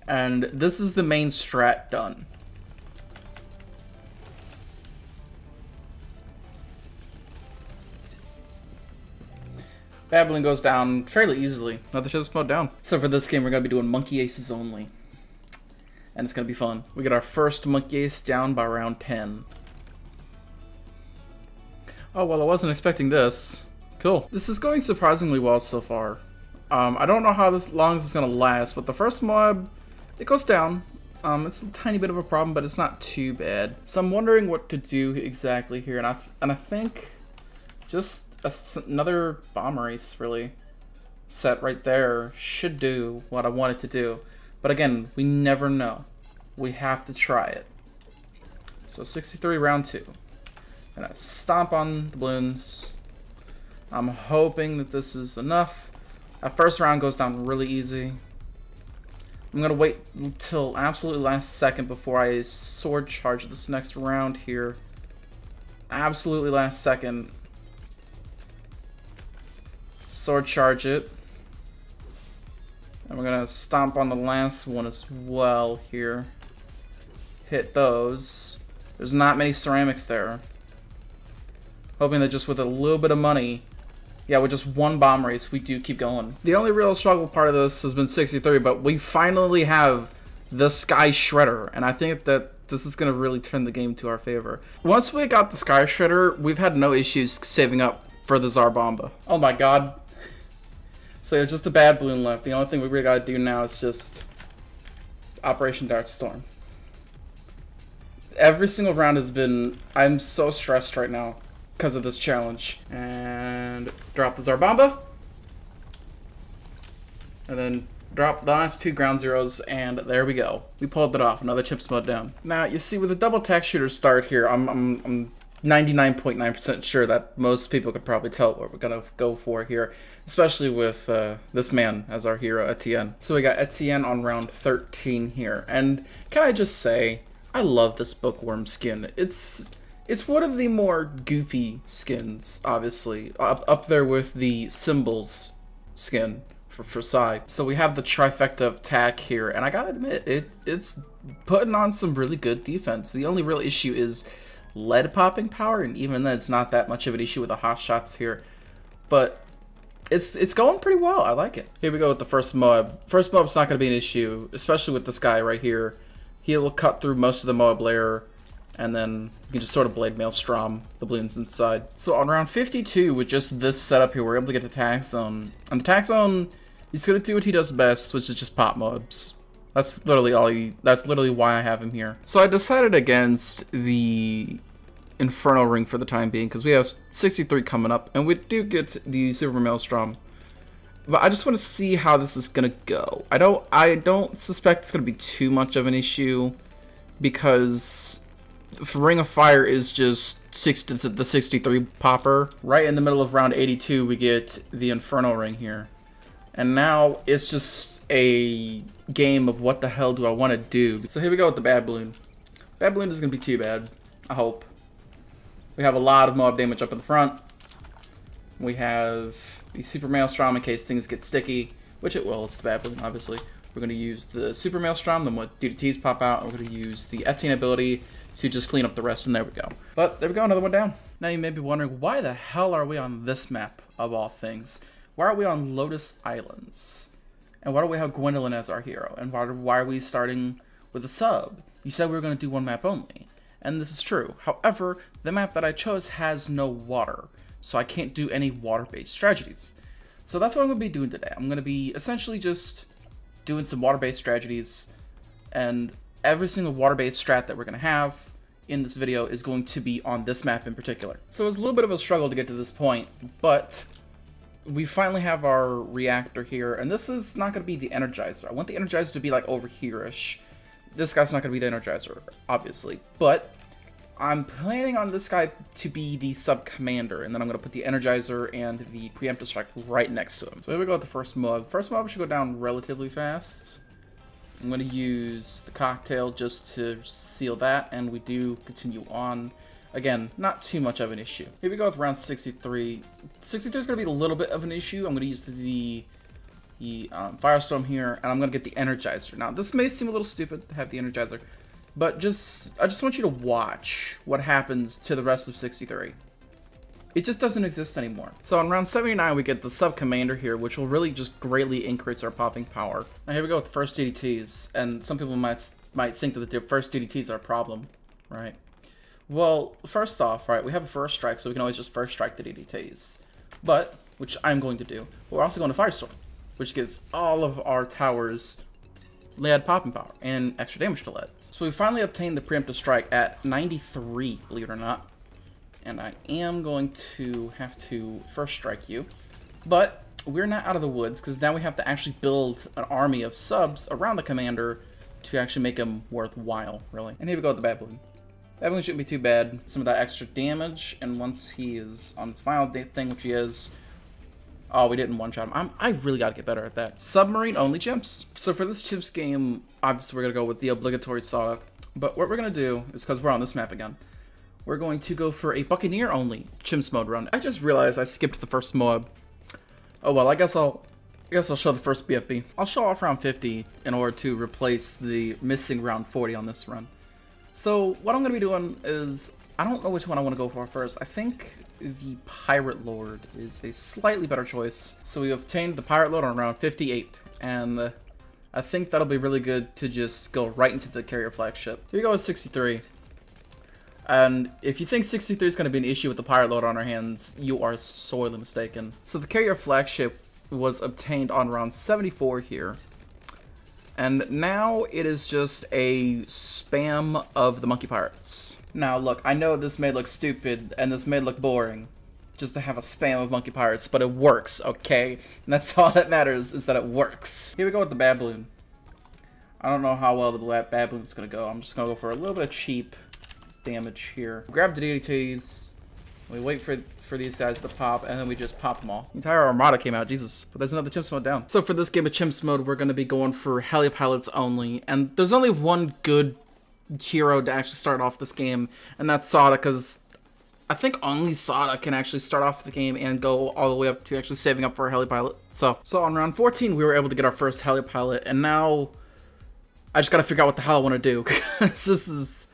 and this is the main strat done. Bad Balloon goes down fairly easily. Another Chimps mode down. So for this game, we're going to be doing Monkey Aces only. And it's going to be fun. We get our first Monkey Ace down by round 10. Oh, well, I wasn't expecting this. Cool. This is going surprisingly well so far. I don't know how long this is going to last, but the first mob, it goes down. It's a tiny bit of a problem, but it's not too bad. So I'm wondering what to do exactly here. And I think just another bomb race really set right there should do what I want it to do. But again, we never know. We have to try it. So 63 round 2. Gonna stomp on the balloons. I'm hoping that this is enough. That first round goes down really easy. I'm gonna wait until absolutely last second before I sword charge this next round here. Absolutely last second. Sword charge it. And we're gonna stomp on the last one as well here. Hit those. There's not many ceramics there. Hoping that just with a little bit of money, yeah, with just one bomb race, we do keep going. The only real struggle part of this has been 63, but we finally have the Sky Shredder, and I think that this is gonna really turn the game to our favor. Once we got the Sky Shredder, we've had no issues saving up for the Zarbomba. Oh my god. So just the Bad Balloon left. The only thing we really gotta do now is just Operation Dart Storm. Every single round has been... I'm so stressed right now because of this challenge. And drop the Zarbomba. And then drop the last 2 ground zeros, and there we go. We pulled it off. Another Chimps mode down. Now, you see, with the double tack shooter start here, I'm 99.9% sure that most people could probably tell what we're gonna go for here, especially with this man as our hero, Etienne. So we got Etienne on round 13 here, and can I just say, I love this Bookworm skin. It's one of the more goofy skins, obviously, up there with the Symbols skin for Psy. So we have the trifecta of attack here, and I gotta admit, it's putting on some really good defense. The only real issue is lead popping power, and even then it's not that much of an issue with the hot shots here, but it's going pretty well. I like it. Here we go with the first mob. First mob's not going to be an issue, especially with this guy right here. He'll cut through most of the mob layer, and then you can just sort of blade maelstrom the balloons inside. So on round 52, with just this setup here, we're able to get the tack zone. And the tack zone, he's going to do what he does best, which is just pop mobs. That's literally that's literally why I have him here. So I decided against the Inferno Ring for the time being, because we have 63 coming up, and we do get the Super Maelstrom. But I just want to see how this is gonna go. I don't suspect it's gonna be too much of an issue, because Ring of Fire is just the 63 popper. Right in the middle of round 82, we get the Inferno Ring here. And now it's just a game of what the hell do I want to do. So here we go with the Bad Balloon. Bad Balloon isn't going to be too bad, I hope. We have a lot of mob damage up in the front. We have the Super Maelstrom in case things get sticky, which it will. It's the Bad Balloon, obviously. We're going to use the Super Maelstrom, then what DDTs pop out, and we're going to use the Etienne ability to just clean up the rest, and there we go. But there we go, another one down. Now you may be wondering, why the hell are we on this map, of all things? Why are we on Lotus Islands? And why do we have Gwendolyn as our hero? And why are we starting with a sub? You said we were going to do one map only. and this is true. However, the map that I chose has no water, so I can't do any water-based strategies. So that's what I'm going to be doing today. I'm going to be essentially just doing some water-based strategies, and every single water-based strat that we're going to have in this video is going to be on this map in particular. So it was a little bit of a struggle to get to this point, but we finally have our reactor here, and this is not going to be the Energizer. I want the Energizer to be like over here-ish. This guy's not going to be the Energizer, obviously, but I'm planning on this guy to be the sub-commander, and then I'm going to put the Energizer and the preemptive strike right next to him. So here we go with the first mob. First mob should go down relatively fast. I'm going to use the cocktail just to seal that, and we do continue on. Again, not too much of an issue. Here we go with round 63. 63 is going to be a little bit of an issue. I'm going to use the Firestorm here, and I'm going to get the Energizer. Now, this may seem a little stupid to have the Energizer, but I just want you to watch what happens to the rest of 63. It just doesn't exist anymore. So on round 79, we get the sub-commander here, which will really just greatly increase our popping power. Now here we go with the first DDTs, and some people might think that the first DDTs are a problem, right? Well, first off, right, we have a first strike, so we can always just first strike the DDTs. But, which I'm going to do, we're also going to Firestorm, which gives all of our towers lead popping power and extra damage to leads. So we finally obtained the preemptive strike at 93, believe it or not. And I am going to have to first strike you. But we're not out of the woods, because now we have to actually build an army of subs around the commander to actually make him worthwhile, really. And here we go with the Baboon. Baboon shouldn't be too bad. Some of that extra damage, and once he is on his final thing, which he is... Oh, we didn't one-shot him. I really gotta get better at that. Submarine-only chimps. So for this chimps game, obviously we're gonna go with the obligatory Sawduck. But what we're gonna do is, because we're on this map again, we're going to go for a Buccaneer-only chimps mode run. I just realized I skipped the first mob. Oh well, I guess I'll show the first BFB. I'll show off round 50 in order to replace the missing round 40 on this run. So what I'm gonna be doing is, I don't know which one I want to go for first. I think the Pirate Lord is a slightly better choice. So we obtained the Pirate Lord on round 58, and I think that'll be really good to just go right into the carrier flagship. Here we go with 63. And if you think 63 is going to be an issue with the Pirate Lord on our hands, you are sorely mistaken. So the carrier flagship was obtained on round 74 here. And now it is just a spam of the Monkey Pirates. Now look, I know this may look stupid and this may look boring, just to have a spam of Monkey Pirates, but it works, okay? And that's all that matters, is that it works. Here we go with the Baboon. I don't know how well the Baboon's gonna go. I'm just gonna go for a little bit of cheap damage here. Grab the DDTs, we wait for these guys to pop, and then we just pop them all. The entire armada came out, Jesus. But there's another chimps mode down. So for this game of chimps mode, we're gonna be going for heli pilots only, and there's only one good hero to actually start off this game, and that's Sada, because I think only Sada can actually start off the game and go all the way up to actually saving up for a heli pilot. So on round 14, we were able to get our first heli pilot, and now I just gotta figure out what the hell I want to do, because this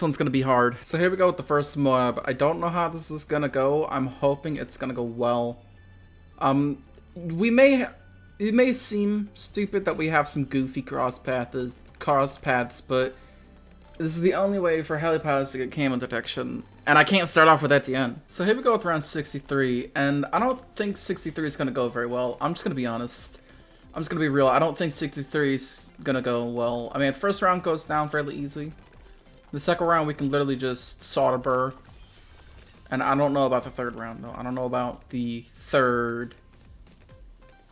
one's gonna be hard. So here we go with the first mob. I don't know how this is gonna go. I'm hoping it's gonna go well. It may seem stupid that we have some goofy cross paths, but this is the only way for heli pilots to get camo detection, and I can't start off with that at the end. So here we go with round 63, and I don't think 63 is gonna go very well. I'm just gonna be honest. I'm just gonna be real. I don't think 63 is gonna go well. I mean, the first round goes down fairly easy. The second round we can literally just solder burr, and I don't know about the third round though. I don't know about the third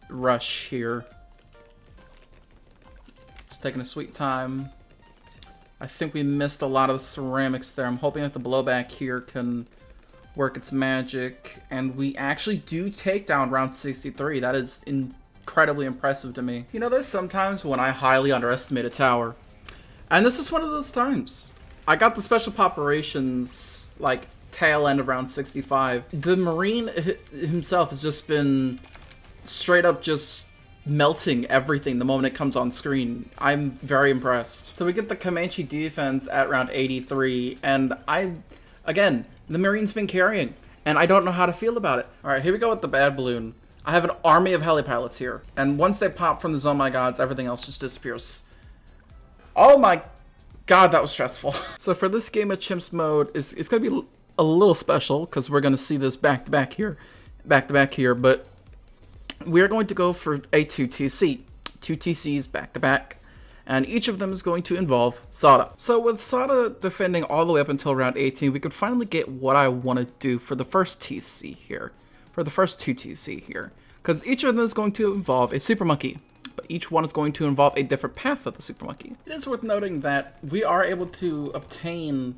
rush here. It's taking a sweet time. I think we missed a lot of the ceramics there. I'm hoping that the blowback here can work its magic, and we actually do take down round 63. That is incredibly impressive to me. You know, there's sometimes when I highly underestimate a tower, and this is one of those times. I got the special operations like tail end of round 65. The Marine himself has just been straight up just melting everything the moment it comes on screen. I'm very impressed. So we get the Comanche defense at round 83, and again, the Marine's been carrying, and I don't know how to feel about it. Alright, here we go with the bad balloon. I have an army of heli pilots here, and once they pop from the Zone My Gods, everything else just disappears. Oh my... God, that was stressful. So for this game of Chimps mode, it's gonna be a little special because we're gonna see this back to back here, but we're going to go for a 2TC. 2 TCs back to back. And each of them is going to involve Sada. So with Sada defending all the way up until round 18, we could finally get what I want to do for the first TC here. For the first 2 TC here. Because each of them is going to involve a Super Monkey. But each one is going to involve a different path of the Super Monkey. It is worth noting that we are able to obtain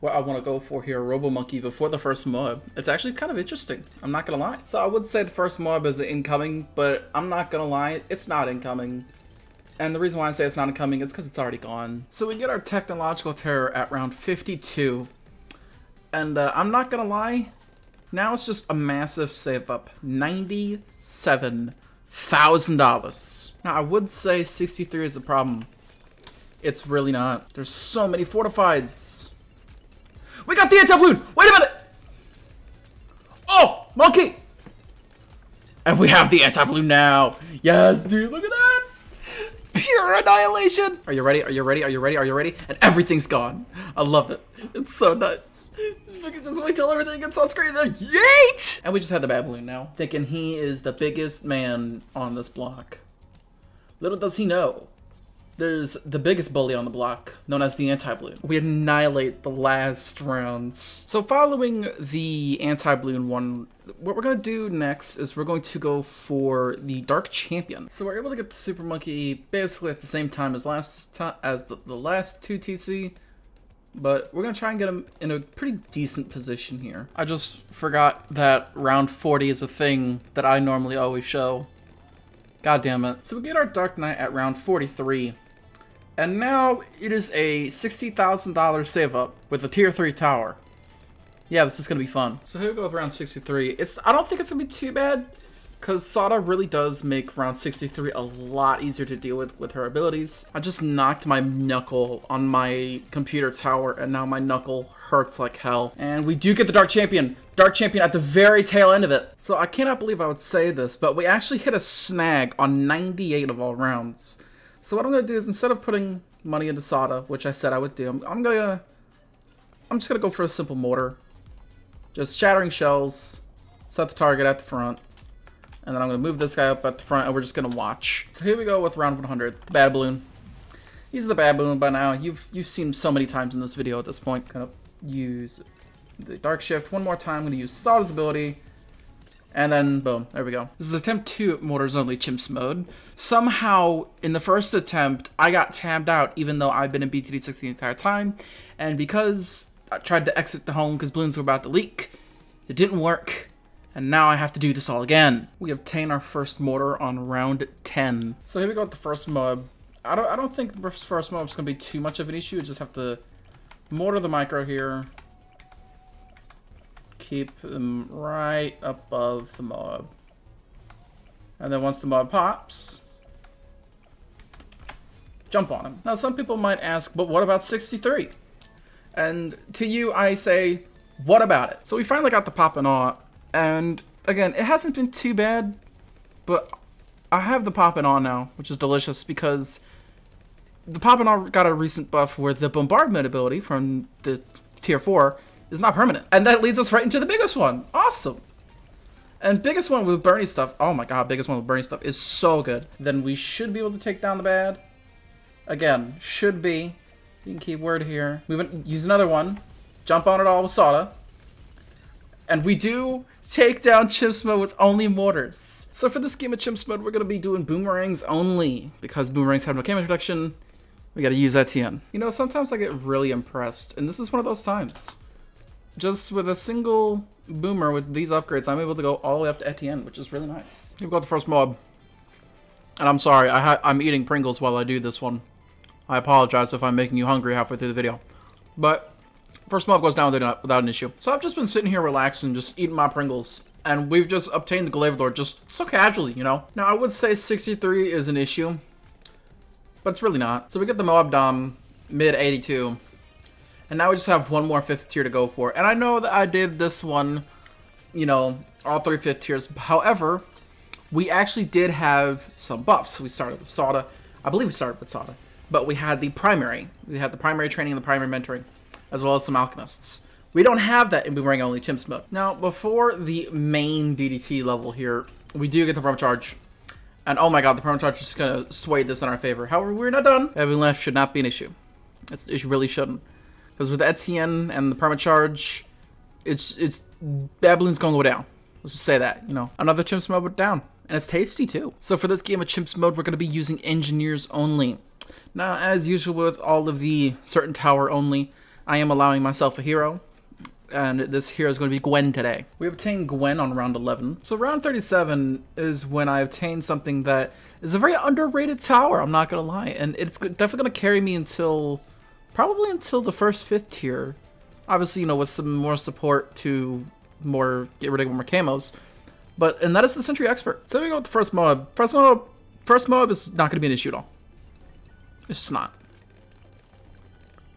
what I want to go for here, Robo Monkey, before the first mob. It's actually kind of interesting, I'm not gonna lie. So I would say the first mob is incoming, but I'm not gonna lie, it's not incoming. And the reason why I say it's not incoming is because it's already gone. So we get our Technological Terror at round 52. And I'm not gonna lie, now it's just a massive save up. $97,000. Now I would say 63 is the problem. It's really not. There's so many fortifieds. We got the anti-balloon! Wait a minute! Oh, monkey! And we have the anti-balloon now. Yes, dude, look at that! Pure annihilation! Are you ready? Are you ready? Are you ready? Are you ready? And everything's gone. I love it. It's so nice. Just wait till everything gets on screen then. Yeet! And we just had the bad balloon now. Thinking he is the biggest man on this block. Little does he know, there's the biggest bully on the block, known as the anti-balloon. We annihilate the last rounds. So following the anti-balloon one, what we're gonna do next is we're going to go for the Dark Champion. So we're able to get the Super Monkey basically at the same time as the last 2 TC, but we're gonna try and get him in a pretty decent position here. I just forgot that round 40 is a thing that I normally always show. God damn it. So we get our Dark Knight at round 43. And now it is a $60,000 save up with a tier 3 tower. Yeah, this is gonna be fun. So here we go with round 63. I don't think it's gonna be too bad, because Sada really does make round 63 a lot easier to deal with her abilities. I just knocked my knuckle on my computer tower, and now my knuckle hurts like hell. And we do get the Dark Champion. Dark Champion at the very tail end of it. So I cannot believe I would say this, but we actually hit a snag on 98 of all rounds. So what I'm gonna do is, instead of putting money into Sada, which I said I would do, I'm just gonna go for a simple mortar. Just shattering shells, set the target at the front, and then I'm gonna move this guy up at the front, and we're just gonna watch. So here we go with round 100, the bad balloon. He's the bad balloon by now. You've seen him so many times in this video at this point. Gonna use the Dark Shift one more time. I'm gonna use Sada's ability. And then, boom, there we go. This is attempt 2 at Mortars Only Chimps mode. Somehow, in the first attempt, I got tabbed out, even though I've been in BTD6 the entire time. And because I tried to exit the home because balloons were about to leak, it didn't work. And now I have to do this all again. We obtain our first mortar on round 10. So here we go with the first mob. I don't think the first mob is going to be too much of an issue. You just have to mortar the micro here. Keep them right above the mob. And then once the mob pops, jump on him. Now some people might ask, but what about 63? And to you I say, what about it? So we finally got the poppin' on, and again, it hasn't been too bad, but I have the poppin' on now, which is delicious because the poppin' on got a recent buff where the bombardment ability from the tier 4 is not permanent. And that leads us right into the biggest one. Awesome. And biggest one with Bernie stuff. Oh my god, biggest one with Bernie stuff is so good. Then we should be able to take down the bad. Again, should be. You can keyword here. We use another one. Jump on it all with Sada. And we do take down Chimps mode with only mortars. So for this game of Chimps mode, we're going to be doing boomerangs only. Because boomerangs have no camera protection, we got to use Etienne. You know, sometimes I get really impressed. And this is one of those times. Just with a single boomer with these upgrades, I'm able to go all the way up to Etienne, which is really nice. We've got the first mob. And I'm sorry, I'm eating Pringles while I do this one. I apologize if I'm making you hungry halfway through the video. But first mob goes down without an issue. So I've just been sitting here relaxing, just eating my Pringles. And we've just obtained the Glaive Lord just so casually, you know? Now I would say 63 is an issue, but it's really not. So we get the mob dom, mid 82. And now we just have one more 5th tier to go for. And I know that I did this one, you know, all 3 5th tiers. However, we actually did have some buffs. We started with Sada. I believe we started with Sada. but we had the primary. We had the primary training and the primary mentoring, as well as some alchemists. We don't have that in Boomerang Only Chimps mode. Now, before the main DDT level here, we do get the perma charge. And oh my god, the perma charge is just gonna sway this in our favor. However, we're not done. Having left should not be an issue. It really shouldn't. Because with Etienne and the perma charge, Baboon's gonna go down. Let's just say that, you know. Another Chimps mode went down. And it's tasty too. So for this game of Chimps mode, we're gonna be using engineers only. Now, as usual with all of the certain tower only, I am allowing myself a hero. And this hero is going to be Gwen today. We obtained Gwen on round 11. So round 37 is when I obtained something that is a very underrated tower, I'm not going to lie. And it's definitely going to carry me until, probably until the first 5th tier. Obviously, you know, with some more support to get rid of more camos. And that is the Sentry Expert. So we go with the first mob. First mob is not going to be an issue at all. It's just not.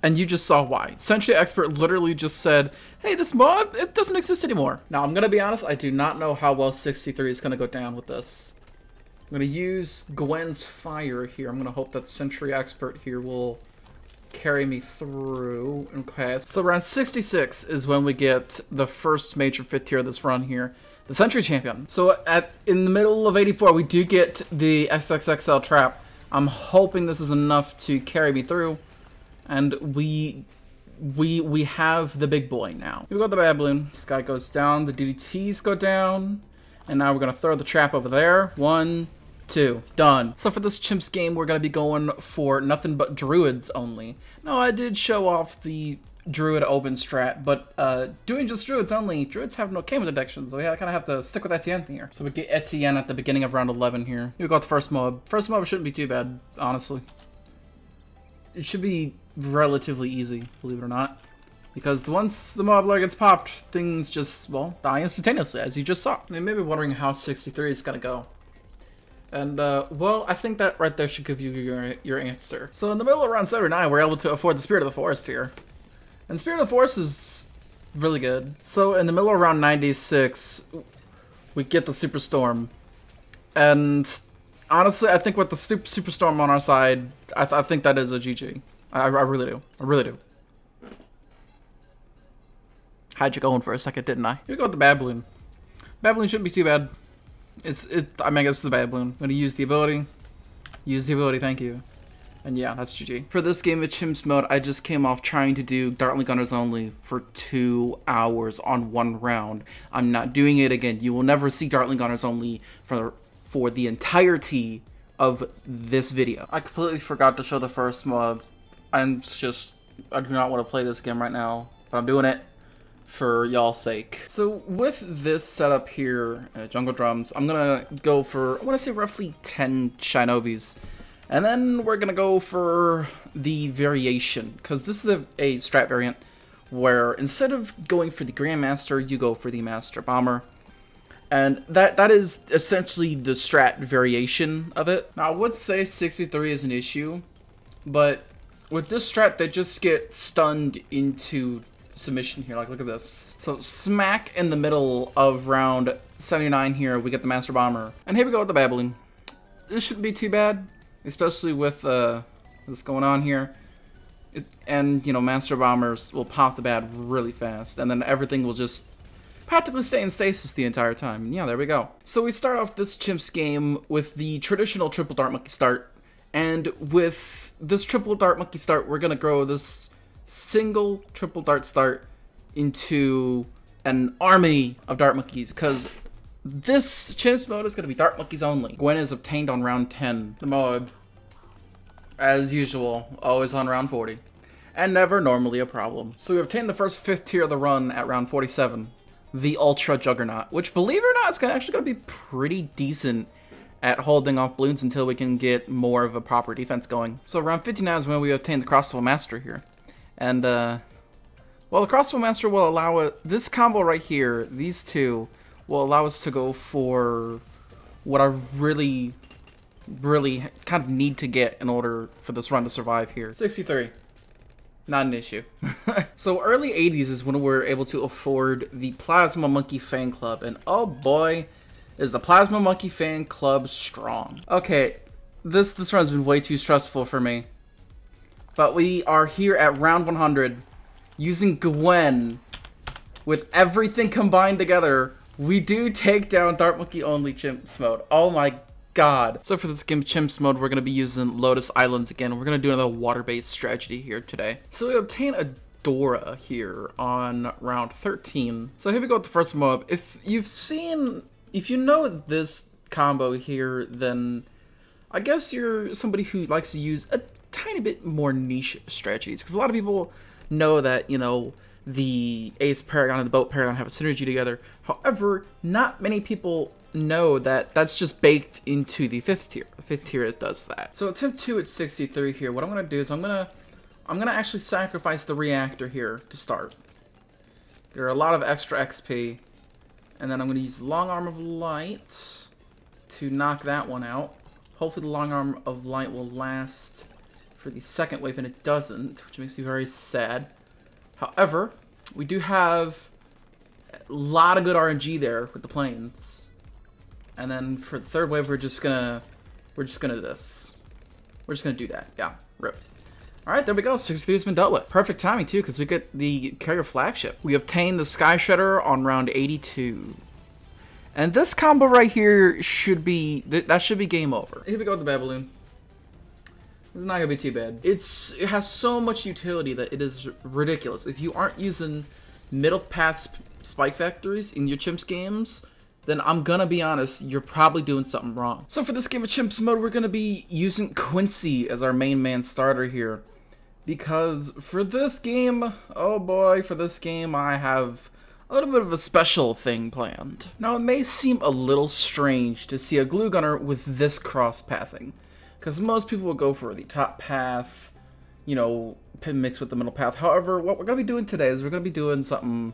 And you just saw why. Sentry Expert literally just said, hey, this mob, it doesn't exist anymore. Now, I'm going to be honest, I do not know how well 63 is going to go down with this. I'm going to use Gwen's Fire here. I'm going to hope that Sentry Expert here will carry me through. Okay, so round 66 is when we get the first major 5th tier of this run here. The Sentry Champion. So in the middle of 84, we do get the XXXL Trap. I'm hoping this is enough to carry me through. And we have the big boy now. We got the Baboon. This guy goes down. The DDTs go down. And now we're going to throw the trap over there. 1, 2. Done. So for this Chimps game, we're going to be going for nothing but Druids only. Now, I did show off the Druid Open strat, but doing just Druids only, Druids have no camo detection, so we kind of have to stick with Etienne here. So we get Etienne at the beginning of round 11 here. Here we got the first mob. First mob shouldn't be too bad, honestly. It should be relatively easy, believe it or not. Because once the mob gets popped, things just, well, die instantaneously, as you just saw. You may be wondering how 63 is gonna go. And, well, I think that right there should give you your answer. So in the middle of round 79, we're able to afford the Spirit of the Forest here. And Spirit of the Forest is really good. So in the middle of round 96, we get the Superstorm. And honestly, I think with the Superstorm on our side, I think that is a GG. I really do. I really do. Had you going for a second, didn't I? Here we go with the Baboon. Baboon shouldn't be too bad. I mean, I guess it's the Baboon. I'm gonna use the ability. Use the ability, thank you. And yeah, that's GG. For this game of Chimps mode, I just came off trying to do Dartling Gunners only for 2 hours on 1 round. I'm not doing it again. You will never see Dartling Gunners only for the entirety of this video. I completely forgot to show the first mob. I do not want to play this game right now, but I'm doing it for y'all's sake. So with this setup here, Jungle Drums, I'm gonna go for, I want to say roughly 10 Shinobies. And then we're gonna go for the variation, because this is a strat variant where instead of going for the Grandmaster, you go for the Master Bomber. And that is essentially the strat variation of it. Now I would say 63 is an issue, but with this strat, they just get stunned into submission here. Like, look at this. So smack in the middle of round 79 here, we get the Master Bomber. And here we go with the Baboon. This shouldn't be too bad, especially with this going on here. And, you know, Master Bombers will pop the bad really fast, and then everything will just practically stay in stasis the entire time. And yeah, there we go. So we start off this Chimps game with the traditional triple Dart Monkey start. And with this triple Dart Monkey start, we're going to grow this single triple Dart start into an army of Dart Monkeys, because this Chimps mode is going to be Dart Monkeys only. Gwen is obtained on round 10. The mob, as usual, always on round 40. And never normally a problem. So we obtained the first 5th tier of the run at round 47. The Ultra Juggernaut, which, believe it or not, is actually going to be pretty decent at holding off balloons until we can get more of a proper defense going. So around 59 is when we obtain the Crossbow Master here. And, well, the Crossbow Master will allow it, this combo right here, these two, will allow us to go for what I really kind of need to get in order for this run to survive here. 63. Not an issue. So early 80s is when we're able to afford the Plasma Monkey Fan Club. And oh boy, is the Plasma Monkey Fan Club strong. Okay, this run's been way too stressful for me. But we are here at round 100 using Gwen with everything combined together. We do take down Dart Monkey only Chimps mode. Oh my god. So for this game Chimps mode, we're going to be using Lotus Islands again. We're going to do another water-based strategy here today. So we obtain a Dora here on round 13. So here we go with the first mob. If you know this combo here, then I guess you're somebody who likes to use a tiny bit more niche strategies. Because a lot of people know that, you know, the Ace Paragon and the Boat Paragon have a synergy together. However, not many people know that that's just baked into the 5th tier. The 5th tier, it does that. So attempt 2 at 63 here. What I'm going to do is I'm going to actually sacrifice the reactor here to start. There are a lot of extra XP. And then I'm going to use Long Arm of Light to knock that one out. Hopefully the Long Arm of Light will last for the second wave, and it doesn't, which makes me very sad. However, we do have a lot of good RNG there with the planes. And then for the third wave, we're just gonna do this. We're just gonna do that. Yeah, rip. Alright, there we go. 63 has been dealt with. Perfect timing, too, because we get the carrier flagship. We obtain the Sky Shredder on round 82. And this combo right here should be... that should be game over. Here we go with the Baballoon. This is not going to be too bad. It has so much utility that it is ridiculous. If you aren't using middle path spike factories in your Chimps games, then I'm gonna be honest, you're probably doing something wrong. So for this game of Chimps mode, we're gonna be using Quincy as our main man starter here. Because for this game, oh boy, for this game I have a little bit of a special thing planned. Now it may seem a little strange to see a glue gunner with this cross pathing. Because most people will go for the top path, you know, mixed with the middle path. However, what we're gonna be doing today is we're gonna be doing something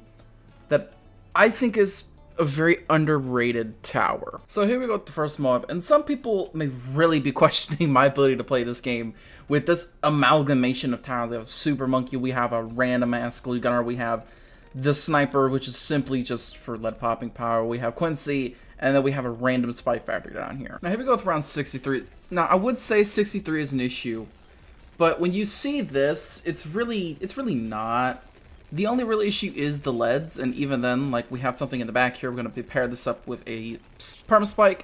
that I think is a very underrated tower. So here we go with the first mob, and some people may really be questioning my ability to play this game with this amalgamation of towers. We have Super Monkey, we have a random ass glue gunner, we have the sniper, which is simply just for lead popping power, we have Quincy, and then we have a random spike factory down here. Now here we go with round 63. Now I would say 63 is an issue, but when you see this, it's really not. The only real issue is the leads, and even then, like, we have something in the back here. We're going to pair this up with a Permaspike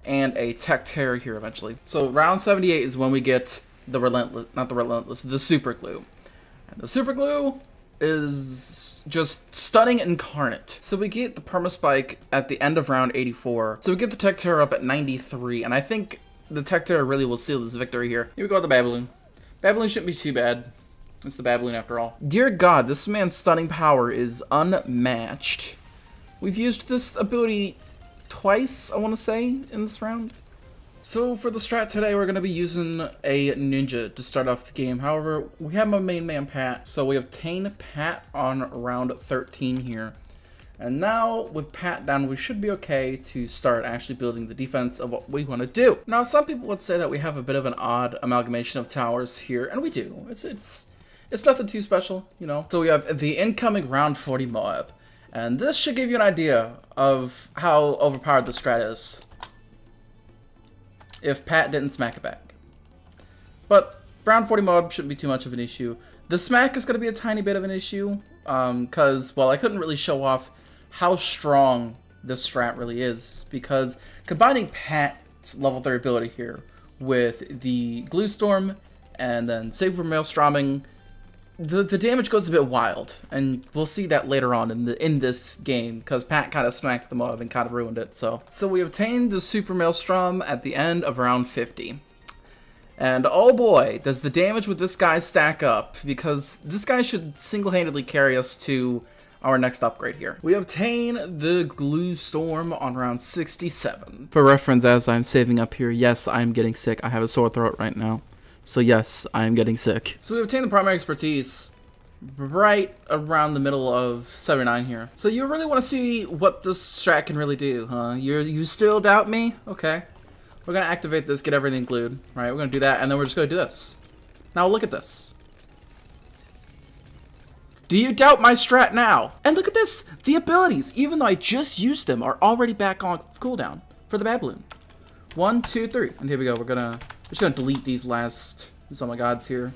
and a Tech Terror here eventually. So round 78 is when we get the the Super Glue. And the Super Glue is just stunning incarnate. So we get the Permaspike at the end of round 84. So we get the Tech Terror up at 93, and I think the Tech Terror really will seal this victory here. Here we go with the Baballoon. Baballoon shouldn't be too bad. It's the Baballoon after all. Dear God, this man's stunning power is unmatched. We've used this ability twice, I want to say, in this round. So for the strat today, we're going to be using a ninja to start off the game. However, we have my main man Pat, so we obtain Pat on round 13 here. And now, with Pat down, we should be okay to start actually building the defense of what we want to do. Now, some people would say that we have a bit of an odd amalgamation of towers here, and we do. It's nothing too special, you know. So we have the incoming round 40 mob, and this should give you an idea of how overpowered the strat is if Pat didn't smack it back. But round 40 mob shouldn't be too much of an issue. The smack is going to be a tiny bit of an issue, because, well, I couldn't really show off how strong this strat really is, because combining Pat's level 3 ability here with the Glue Storm and then Saber Maelstroming, the damage goes a bit wild, and we'll see that later on in this game, because Pat kind of smacked the mob and kind of ruined it. So we obtained the Super Maelstrom at the end of round 50. And oh boy, does the damage with this guy stack up, because this guy should single-handedly carry us to our next upgrade here. We obtain the Glue Storm on round 67. For reference, as I'm saving up here, yes, I'm getting sick. I have a sore throat right now. So yes, I am getting sick. So we obtain the primary expertise right around the middle of 79 here. So you really want to see what this strat can really do, huh? You still doubt me? Okay. We're going to activate this, get everything glued. Alright, we're going to do that, and then we're just going to do this. Now look at this. Do you doubt my strat now? And look at this! The abilities, even though I just used them, are already back on cooldown for the Baballoon. 1, 2, 3. And here we go. We're just gonna delete these last some of my gods here.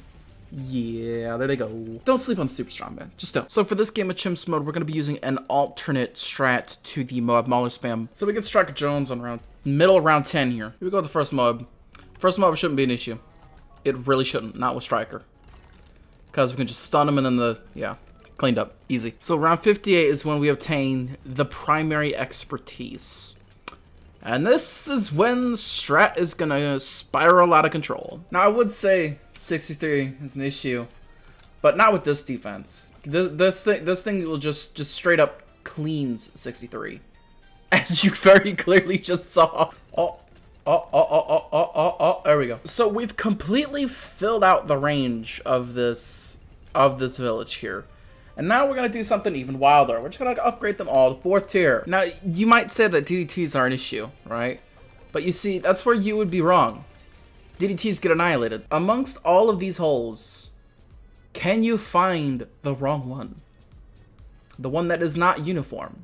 Yeah, there they go. Don't sleep on super strong, man. Just don't. So for this game of Chimps mode, we're going to be using an alternate strat to the Moab Mauler spam. So we get Striker Jones on middle of round 10 here. Here we go with the first mob. First mob shouldn't be an issue. It really shouldn't, not with Striker. Because we can just stun him and then yeah, cleaned up, easy. So round 58 is when we obtain the primary expertise. And this is when the strat is gonna spiral out of control. Now I would say 63 is an issue, but not with this defense. This thing will just straight up cleans 63, as you very clearly just saw. There we go. So we've completely filled out the range of this village here. And now we're going to do something even wilder. We're just going to upgrade them all to 4th tier. Now, you might say that DDTs are an issue, right? But you see, that's where you would be wrong. DDTs get annihilated. Amongst all of these holes, can you find the wrong one? The one that is not uniform.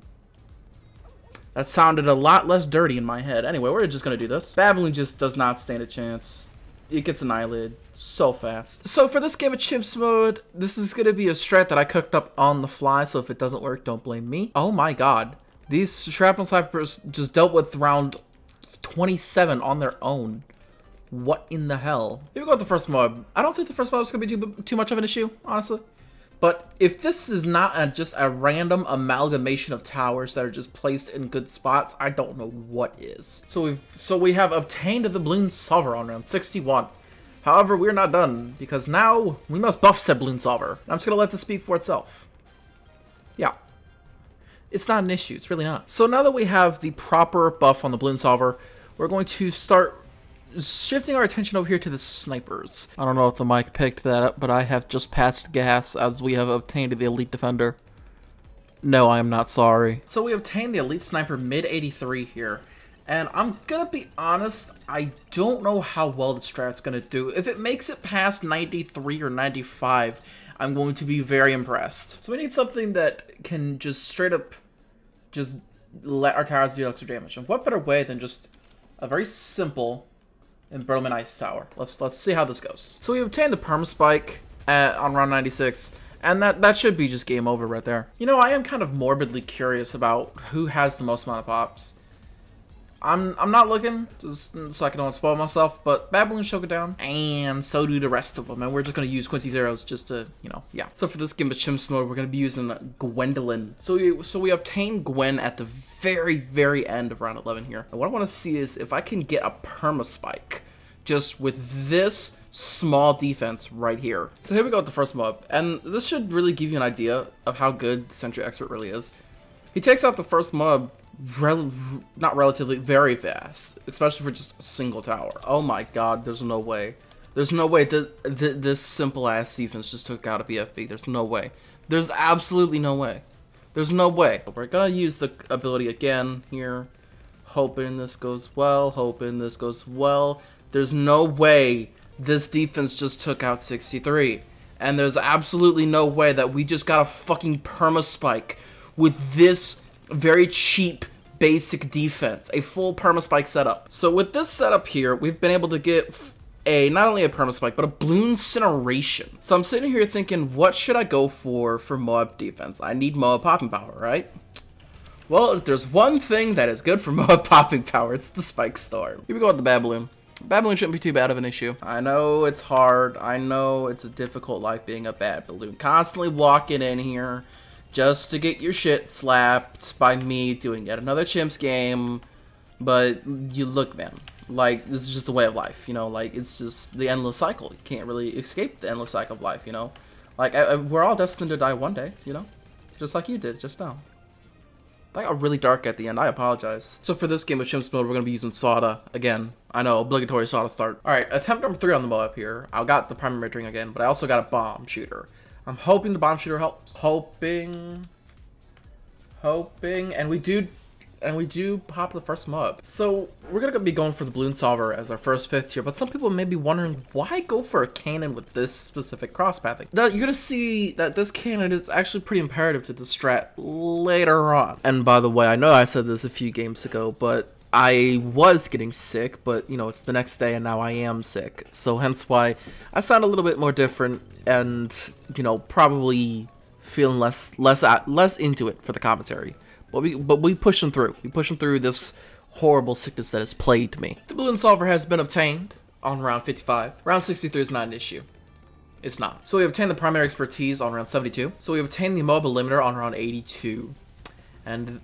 That sounded a lot less dirty in my head. Anyway, we're just going to do this. Babbling just does not stand a chance. It gets annihilated so fast. So for this game of Chimps mode, this is going to be a strat that I cooked up on the fly, so if it doesn't work, don't blame me. Oh my god. These shrapnel snipers just dealt with round 27 on their own. What in the hell? Here we go with the first mob. I don't think the first mob is going to be too much of an issue, honestly. But if this is not just a random amalgamation of towers that are just placed in good spots, I don't know what is. So we have obtained the Balloon Solver on round 61. However, we're not done, because now we must buff said Balloon Solver. I'm just going to let this speak for itself. Yeah. It's not an issue. It's really not. So now that we have the proper buff on the Balloon Solver, we're going to start shifting our attention over here to the snipers. I don't know if the mic picked that up, but I have just passed gas as we have obtained the Elite Defender. No, I am not sorry. So we obtained the Elite Sniper mid 83 here. And I'm gonna be honest, I don't know how well the strat's gonna do. If it makes it past 93 or 95, I'm going to be very impressed. So we need something that can just straight up just let our towers do extra damage. And what better way than just a very simple and Berlin Ice Tower. Let's see how this goes. So we obtained the Perma Spike on round 96, and that should be just game over right there. You know, I am kind of morbidly curious about who has the most amount of pops. I'm not looking, just so I don't spoil myself, but Babylon shook it down, and so do the rest of them, and we're just going to use Quincy's arrows just to, you know, yeah. So for this game of Chimps mode, we're going to be using Gwendolyn. So we obtained Gwen at the very end of round 11 here. And what I want to see is if I can get a Perma Spike just with this small defense right here. So here we go with the first mob, and this should really give you an idea of how good the Sentry Expert really is. He takes out the first mob not relatively, very fast, especially for just a single tower. Oh my god, there's no way. There's no way this simple ass defense just took out a BFB. There's no way. There's absolutely no way. There's no way. We're gonna use the ability again here. Hoping this goes well, hoping this goes well. There's no way this defense just took out 63. And there's absolutely no way that we just got a fucking Perma Spike with this very cheap basic defense, a full Perma Spike setup. So with this setup here, we've been able to get not only a Perma Spike, but a Balloon Incineration. So I'm sitting here thinking, what should I go for Moab defense? I need Moab popping power, right? Well, if there's one thing that is good for Moab popping power, it's the Spike Storm. Here we go with the Baballoon. Baballoon shouldn't be too bad of an issue. I know it's hard. I know it's a difficult life being a bad balloon. Constantly walking in here just to get your shit slapped by me doing yet another Chimps game. But you look, man, like, this is just the way of life, you know? Like, it's just the endless cycle. You can't really escape the endless cycle of life, you know? Like, we're all destined to die one day, you know? Just like you did just now. That got really dark at the end. I apologize. So for this game of Chimps mode, we're going to be using Soda again. I know, obligatory Soda start. Alright, attempt number 3 on the Moab here. I got the primary ring again, but I also got a bomb shooter. I'm hoping the bomb shooter helps. Hoping, and we do pop the first mob. So we're gonna be going for the Balloon Solver as our first 5th tier, but some people may be wondering, why go for a cannon with this specific crosspathing? Now, you're gonna see that this cannon is actually pretty imperative to the strat later on. And by the way, I know I said this a few games ago, but I was getting sick, but you know, it's the next day and now I am sick. So hence why I sound a little bit more different and, you know, probably feeling less into it for the commentary. But we pushing through. We pushing through this horrible sickness that has plagued me. The balloon solver has been obtained on round 55. Round 63 is not an issue. It's not. So we obtained the primary expertise on round 72. So we obtained the mobile limiter on round 82. And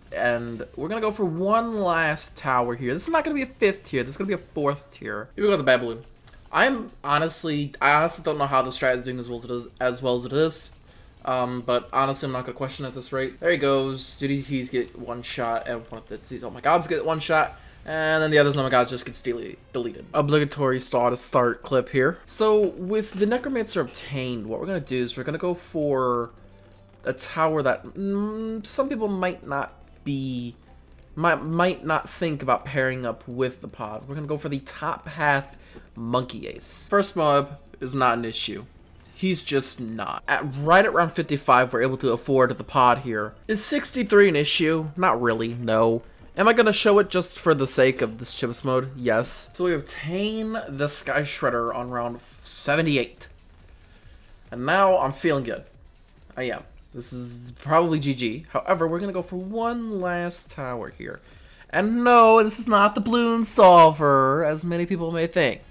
we're gonna go for one last tower here. This is not gonna be a 5th tier. This is gonna be a 4th tier. Here we go with the bad balloon. I honestly don't know how the strat is doing as well as it is. But honestly, I'm not gonna question at this rate. There he goes. DDTs get one shot, and one of the oh my gods get one shot, and then the others, oh my god, just gets deleted. Obligatory start clip here. So with the necromancer obtained, what we're gonna do is we're gonna go for a tower that some people might not think about pairing up with the pod. We're gonna go for the top path monkey ace. First mob is not an issue. He's just not. Right at round 55, we're able to afford the pod here. Is 63 an issue? Not really, no. Am I gonna show it just for the sake of this Chimps mode? Yes. So we obtain the Sky Shredder on round 78. And now I'm feeling good. I am. This is probably GG. However, we're gonna go for one last tower here. And no, this is not the balloon solver, as many people may think.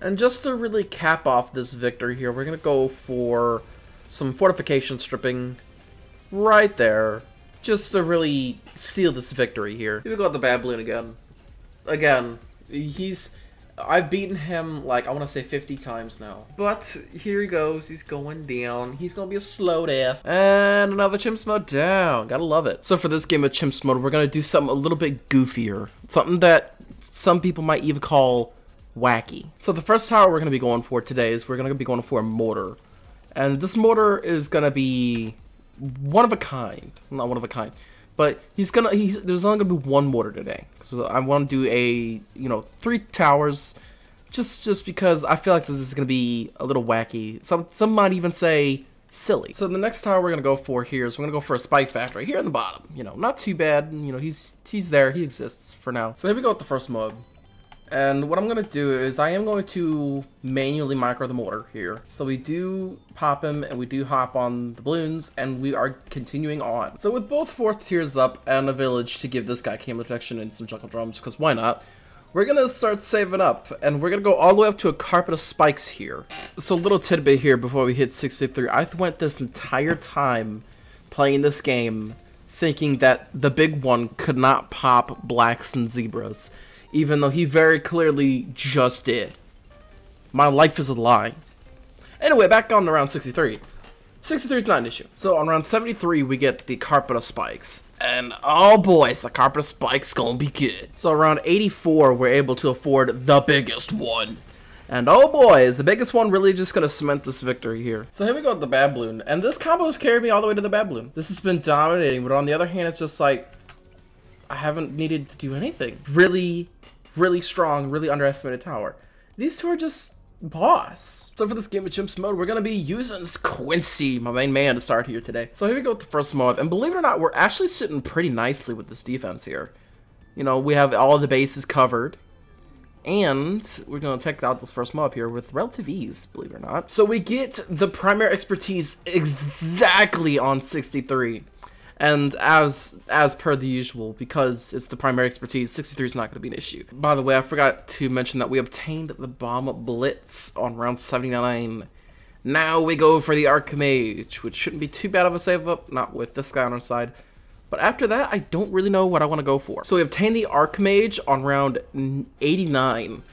And just to really cap off this victory here, we're gonna go for some fortification stripping right there, just to really seal this victory here. Here we go with the bad balloon again. I've beaten him, like, I want to say 50 times now. But here he goes. He's going down. He's going to be a slow death. And another Chimps mode down. Gotta love it. So for this game of Chimps mode, we're going to do something a little bit goofier. Something that some people might even call wacky. So the first tower we're going to be going for today is we're going to be going for a mortar. And this mortar is going to be one of a kind. Not one of a kind. But there's only gonna be one mortar today. So I want to do 3 towers, just because I feel like this is gonna be a little wacky. Some might even say silly. So the next tower we're gonna go for here is we're gonna go for a spike factory here in the bottom. You know, not too bad. You know, he's there. He exists for now. So here we go with the first mob. And what I'm going to do is I am going to manually micro the mortar here. So we do pop him and we do hop on the balloons and we are continuing on. So with both 4th tiers up and a village to give this guy camo protection and some jungle drums, because why not? We're going to start saving up and we're going to go all the way up to a carpet of spikes here. So a little tidbit here before we hit 63. I went this entire time playing this game thinking that the big one could not pop blacks and zebras. Even though he very clearly just did. My life is a lie. Anyway, back on to round 63. 63 is not an issue. So on round 73, we get the carpet of spikes. And oh boys, the carpet of spikes gonna be good. So around 84, we're able to afford the biggest one. And oh boy, is the biggest one really just gonna cement this victory here. So here we go with the bad balloon. And this combo has carried me all the way to the bad balloon. This has been dominating, but on the other hand, it's just like, I haven't needed to do anything. Really strong, really underestimated tower. These two are just boss. So for this game of Chimps mode, we're gonna be using Quincy, my main man, to start here today. So here we go with the first mob, and believe it or not, we're actually sitting pretty nicely with this defense here. You know, we have all the bases covered, and we're gonna take out this first mob here with relative ease, believe it or not. So we get the primary expertise exactly on 63. And as per the usual, because it's the primary expertise, 63 is not going to be an issue. By the way, I forgot to mention that we obtained the bomb blitz on round 79. Now we go for the Archmage, which shouldn't be too bad of a save up, not with this guy on our side. But after that, I don't really know what I want to go for. So we obtained the Archmage on round 89.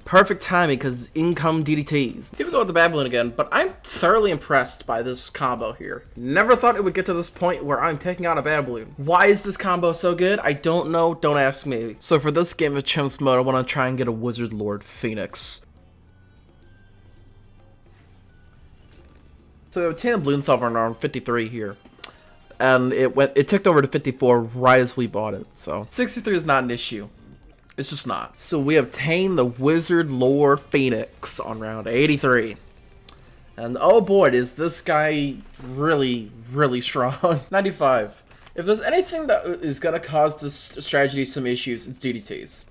Perfect timing, because income DDTs. Here we go with the bad balloon again, but I'm thoroughly impressed by this combo here. Never thought it would get to this point where I'm taking out a bad balloon. Why is this combo so good? I don't know, don't ask me. So for this game of Chimps mode, I want to try and get a Wizard Lord Phoenix. So we obtained a balloon solver on round 53 here. And it ticked over to 54 right as we bought it, so 63 is not an issue. It's just not. So we obtain the Wizard Lord Phoenix on round 83. And oh boy, is this guy really strong. 95. If there's anything that is going to cause this strategy some issues, it's DDTs.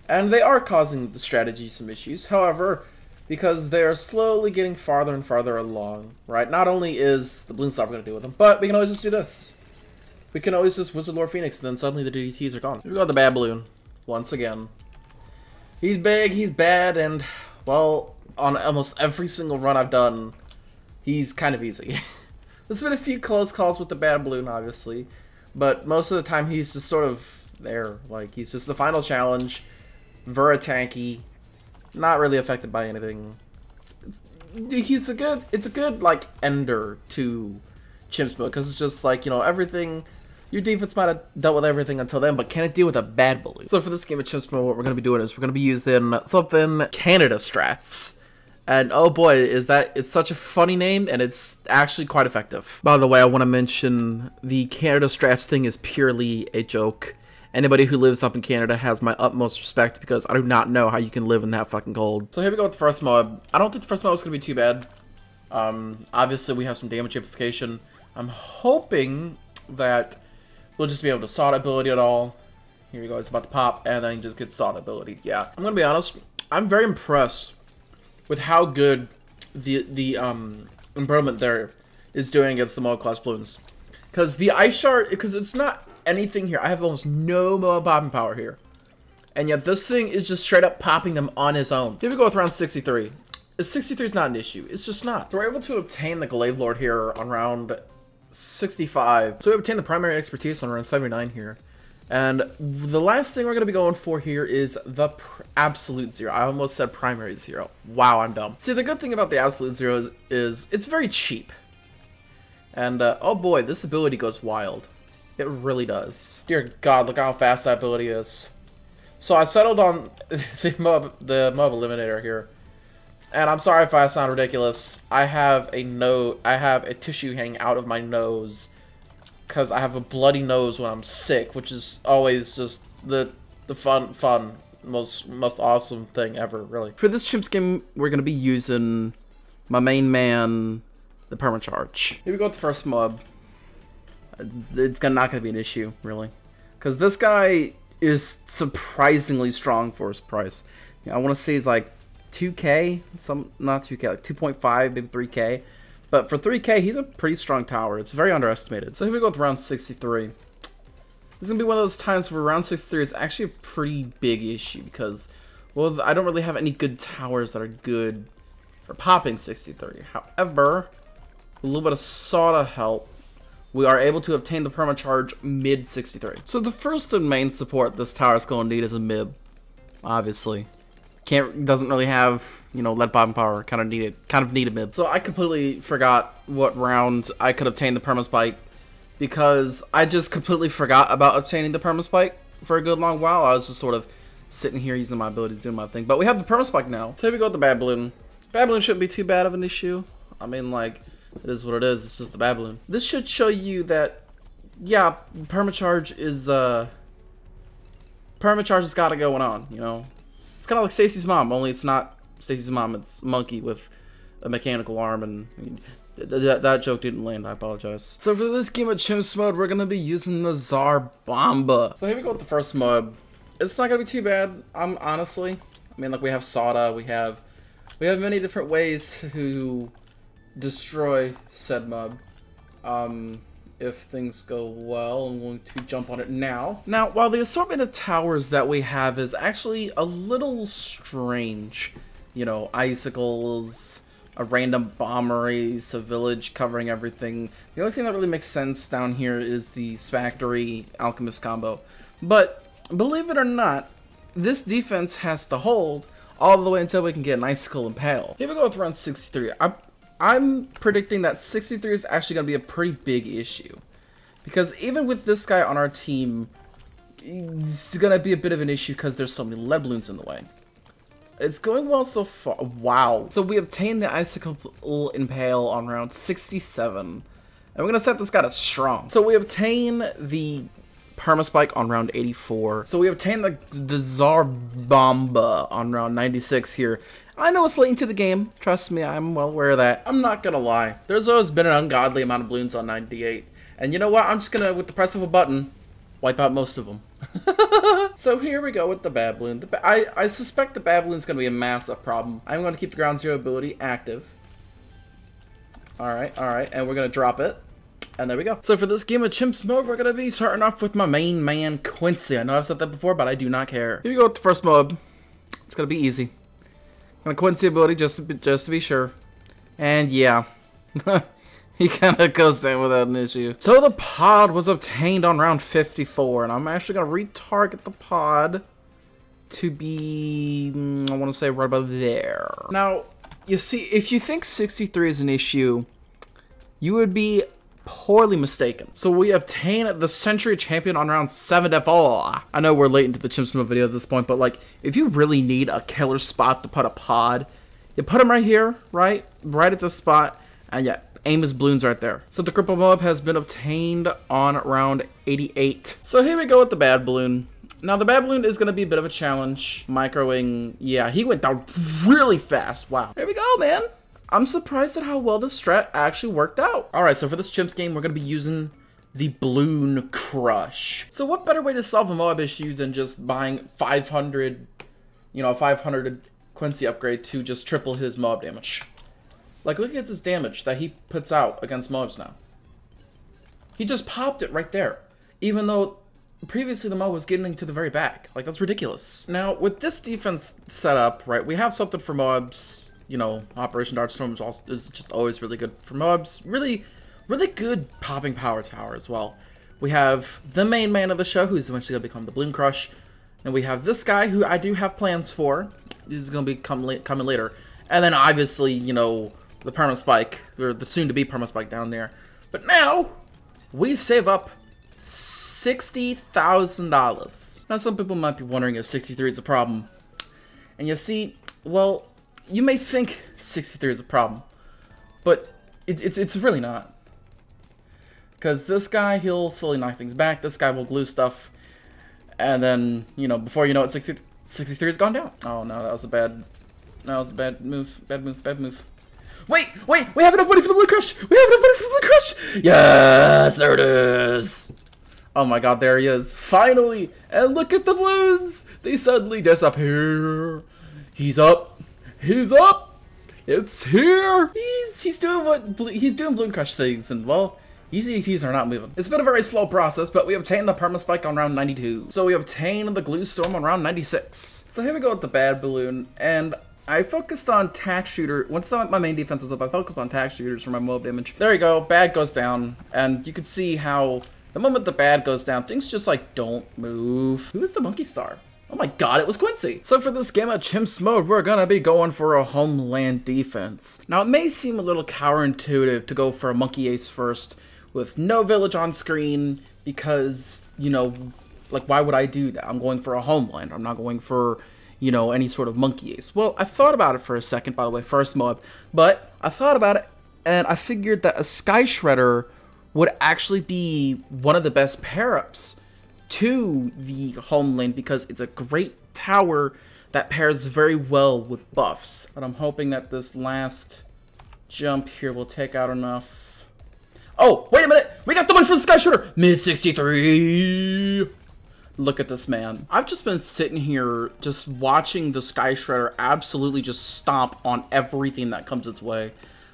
And they are causing the strategy some issues. However, because they're slowly getting farther and farther along, right? Not only is the Bloom Stomp going to deal with them, but we can always just do this. We can always just Wizard Lord Phoenix, and then suddenly the DDTs are gone. We got the bad balloon once again. He's big, he's bad, and, well, on almost every single run I've done, he's kind of easy. There's been a few close calls with the bad balloon, obviously, but most of the time he's just sort of there. Like, he's just the final challenge, very tanky, not really affected by anything. It's a good, like, ender to Chimps mode, because it's just like, you know, everything. Your defense might have dealt with everything until then, but can it deal with a bad balloon? So for this game of Chimps mode, what we're going to be doing is we're going to be using something Canada strats. And oh boy, it's such a funny name, and it's actually quite effective. By the way, I want to mention the Canada strats thing is purely a joke. Anybody who lives up in Canada has my utmost respect, because I do not know how you can live in that fucking cold. So here we go with the first mob. I don't think the first mob is going to be too bad. Obviously we have some damage amplification. I'm hoping that we'll just be able to sawed ability at all. Here we go, it's about to pop, and then just get sawed ability. Yeah, I'm gonna be honest, I'm very impressed with how good the improvement there is doing against the Mob Class Balloons. Because the Ice Shard, because it's not anything here. I have almost no Mob popping power here. And yet this thing is just straight up popping them on his own. Here we go with round 63. 63 is not an issue. It's just not. So we're able to obtain the Glaive Lord here on round 65. So we obtain the primary expertise on round 79 here. And the last thing we're going to be going for here is the absolute zero. I almost said primary zero. Wow, I'm dumb. See, the good thing about the absolute zero is it's very cheap. And, oh boy, this ability goes wild. It really does. Dear God, look how fast that ability is. So I settled on the mob eliminator here. And I'm sorry if I sound ridiculous. I have a tissue hanging out of my nose because I have a bloody nose when I'm sick, which is always just the fun, most awesome thing ever, really. For this Chimps game, we're gonna be using my main man, the Permacharge. Here we go with the first mob. It's not gonna be an issue, really, because this guy is surprisingly strong for his price. I want to say he's like 2k, not 2k, like 2.5, maybe 3k. But for 3k, he's a pretty strong tower. It's very underestimated. So here we go with round 63. This is going to be one of those times where round 63 is actually a pretty big issue because, well, I don't really have any good towers that are good for popping 63. However, a little bit of Sawda help, we are able to obtain the Permacharge mid 63. So the first and main support this tower is going to need is a Mib, obviously. Doesn't really have, you know, lead popping power. Kind of need a Mib. So I completely forgot what round I could obtain the Permaspike because I just completely forgot about obtaining the Permaspike for a good long while. I was just sort of sitting here using my ability to do my thing. But we have the Permaspike now. So here we go with the Bad Balloon. Bad Balloon shouldn't be too bad of an issue. I mean, like, it is what it is. It's just the Bad Balloon. This should show you that, yeah, Permacharge has got it going on, you know. It's kind of like Stacy's mom, only it's not Stacy's mom, it's Monkey with a mechanical arm, and that joke didn't land, I apologize. So for this game of Chimps mode, we're going to be using the Tsar Bomba. So here we go with the first mob. It's not going to be too bad, honestly. I mean, like, we have Sawda, we have many different ways to destroy said mob. If things go well, I'm going to jump on it now. Now, while the assortment of towers that we have is actually a little strange, you know, icicles, a random bomb race, a village covering everything. The only thing that really makes sense down here is the Factory Alchemist combo. But believe it or not, this defense has to hold all the way until we can get an Icicle Impale. Here we go with round 63. I'm predicting that 63 is actually going to be a pretty big issue. Because even with this guy on our team, it's going to be a bit of an issue because there's so many lead balloons in the way. It's going well so far. Wow. So we obtained the Icicle Impale on round 67. And we're going to set this guy to strong. So we obtain the Permaspike on round 84. So we obtained the Tsar Bomba on round 96 here. I know it's late into the game. Trust me, I'm well aware of that. I'm not gonna lie. There's always been an ungodly amount of balloons on 98. And you know what? I'm just gonna, with the press of a button, wipe out most of them. So here we go with the bad balloon. I suspect the bad balloon is gonna be a massive problem. I'm gonna keep the ground zero ability active. Alright, and we're gonna drop it. And there we go. So for this game of Chimps mode, we're gonna be starting off with my main man, Quincy. I know I've said that before, but I do not care. Here we go with the first mob. It's gonna be easy. And a Quincy ability just to be sure. And yeah. He kind of goes down without an issue. So the pod was obtained on round 54, and I'm actually gonna retarget the pod to be, I want to say right about there. Now, you see, if you think 63 is an issue, you would be poorly mistaken. So we obtain the Century Champion on round 74. I know we're late into the Chimps mode video at this point, but like, if you really need a killer spot to put a pod, you put him right here, right at this spot, and yeah, aim his balloons right there. So the cripple mob has been obtained on round 88. So here we go with the bad balloon. Now the bad balloon is going to be a bit of a challenge. Microwing, yeah, he went down really fast. Wow. Here we go, man. I'm surprised at how well this strat actually worked out. Alright, so for this Chimps game, we're going to be using the Balloon Crush. So what better way to solve a mob issue than just buying 500 Quincy upgrade to just triple his mob damage. Like, look at this damage that he puts out against mobs now. He just popped it right there. Even though previously the mob was getting to the very back. Like, that's ridiculous. Now, with this defense set up, right, we have something for mobs. You know, Operation Darkstorm is just always really good for mobs. Really good popping power tower as well. We have the main man of the show, who's eventually going to become the Balloon Crush. And we have this guy, who I do have plans for. This is going to be coming later. And then, obviously, you know, the Perma Spike, or the soon-to-be Perma Spike down there. But now, we save up $60,000. Now, some people might be wondering if 63 is a problem. And you see, well, you may think 63 is a problem, but it's really not. Because this guy, he'll slowly knock things back. This guy will glue stuff. And then, you know, before you know it, 63 has gone down. Oh, no, that was a bad move. Bad move. Wait, we have enough money for the Balloon Crush! We have enough money for the Balloon Crush! Yes, there it is! Oh my god, there he is. Finally! And look at the balloons! They suddenly disappear. He's up. It's here! He's doing Balloon Crush things, and well, ECTs are not moving. It's been a very slow process, but we obtained the Perma Spike on round 92. So we obtained the Glue Storm on round 96. So here we go with the bad balloon, and I focused on tack shooter. Once my main defense was up, I focused on tack shooters for my mob damage. There you go, bad goes down, and you can see how the moment the bad goes down, things just like don't move. Who is the monkey star? Oh my god, it was Quincy! So for this game of Chimps mode, we're gonna be going for a homeland defense. Now it may seem a little counterintuitive to go for a monkey ace first with no village on screen because, you know, like why would I do that? I'm going for a homeland. I'm not going for, you know, any sort of monkey ace. Well, I thought about it for a second, by the way, first mob, but I thought about it and I figured that a Sky Shredder would actually be one of the best pair-ups to the homeland because it's a great tower that pairs very well with buffs. And I'm hoping that this last jump here will take out enough. Oh, wait a minute! We got the one for the Sky Shredder! Mid-63! Look at this man. I've just been sitting here just watching the Sky Shredder absolutely just stomp on everything that comes its way.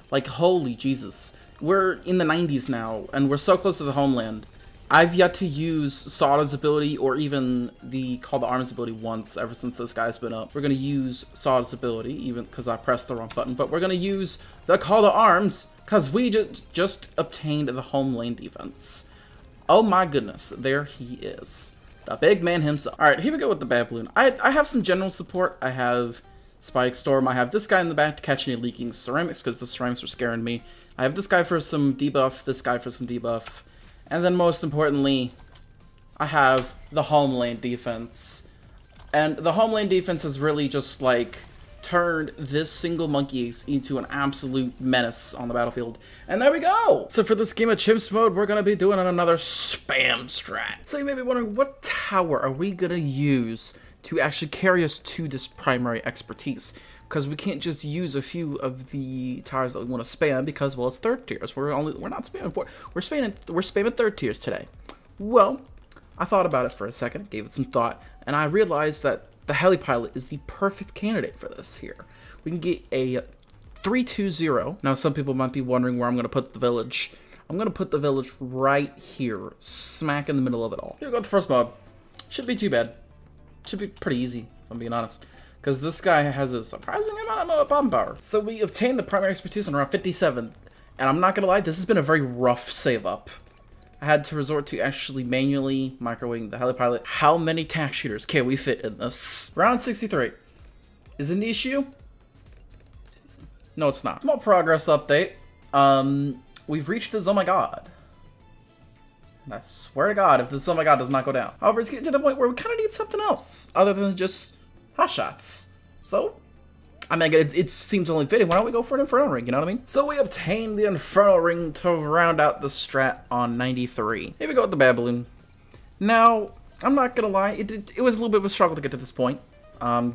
Like, holy Jesus. We're in the 90s now, and we're so close to the homeland. I've yet to use Sada's ability or even the Call to Arms ability once ever since this guy's been up. We're going to use Sada's ability, even because I pressed the wrong button, but we're going to use the Call to Arms because we just obtained the home lane defense. Oh my goodness, there he is. The big man himself. Alright, here we go with the bad balloon. I have some general support. I have Spike Storm. I have this guy in the back to catch any leaking ceramics because the ceramics are scaring me. I have this guy for some debuff, this guy for some debuff. And then most importantly, I have the home lane defense. And the home lane defense has really just like turned this single monkey ace into an absolute menace on the battlefield. And there we go! So for this game of Chimps mode, we're going to be doing another spam strat. So you may be wondering, what tower are we going to use to actually carry us to this primary expertise? because we can't just use a few of the towers that we want to spam because, well, it's third tiers. We're not spamming we're spamming third tiers today. Well, I thought about it for a second, gave it some thought, and I realized that the heli pilot is the perfect candidate for this here. We can get a 3-2-0. Now, some people might be wondering where I'm going to put the village. I'm going to put the village right here, smack in the middle of it all. Here we go with the first mob. Shouldn't be too bad. Should be pretty easy, if I'm being honest. Because this guy has a surprising amount of bomb power. So we obtained the primary expertise on around 57. And I'm not going to lie, this has been a very rough save up. I had to resort to actually manually microwaving the helipilot. How many tack shooters can we fit in this? Round 63. Is it an issue? No, it's not. Small progress update. We've reached this oh my god. And I swear to god if this oh my god does not go down. However, it's getting to the point where we kind of need something else other than just hot shots. So, I mean, it seems only fitting. Why don't we go for an Inferno Ring, you know what I mean? So we obtained the Inferno Ring to round out the strat on 93. Here we go with the Bad Balloon. Now, I'm not gonna lie, it was a little bit of a struggle to get to this point.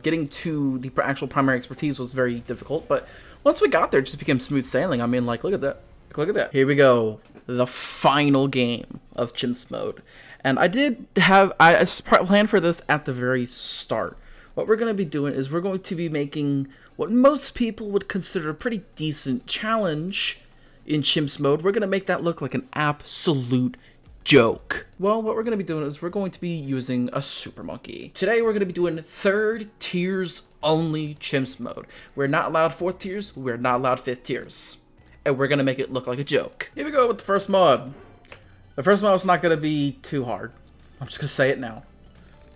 Getting to the actual primary expertise was very difficult, but once we got there, it just became smooth sailing. I mean, like, look at that. Look at that. Here we go. The final game of Chimps mode. And I planned for this at the very start. What we're going to be doing is we're going to be making what most people would consider a pretty decent challenge in Chimps mode. We're going to make that look like an absolute joke. Well, what we're going to be doing is we're going to be using a Super Monkey. Today we're going to be doing third tiers only Chimps mode. We're not allowed fourth tiers. We're not allowed fifth tiers. And we're going to make it look like a joke. Here we go with the first mod. The first mod is not going to be too hard. I'm just going to say it now.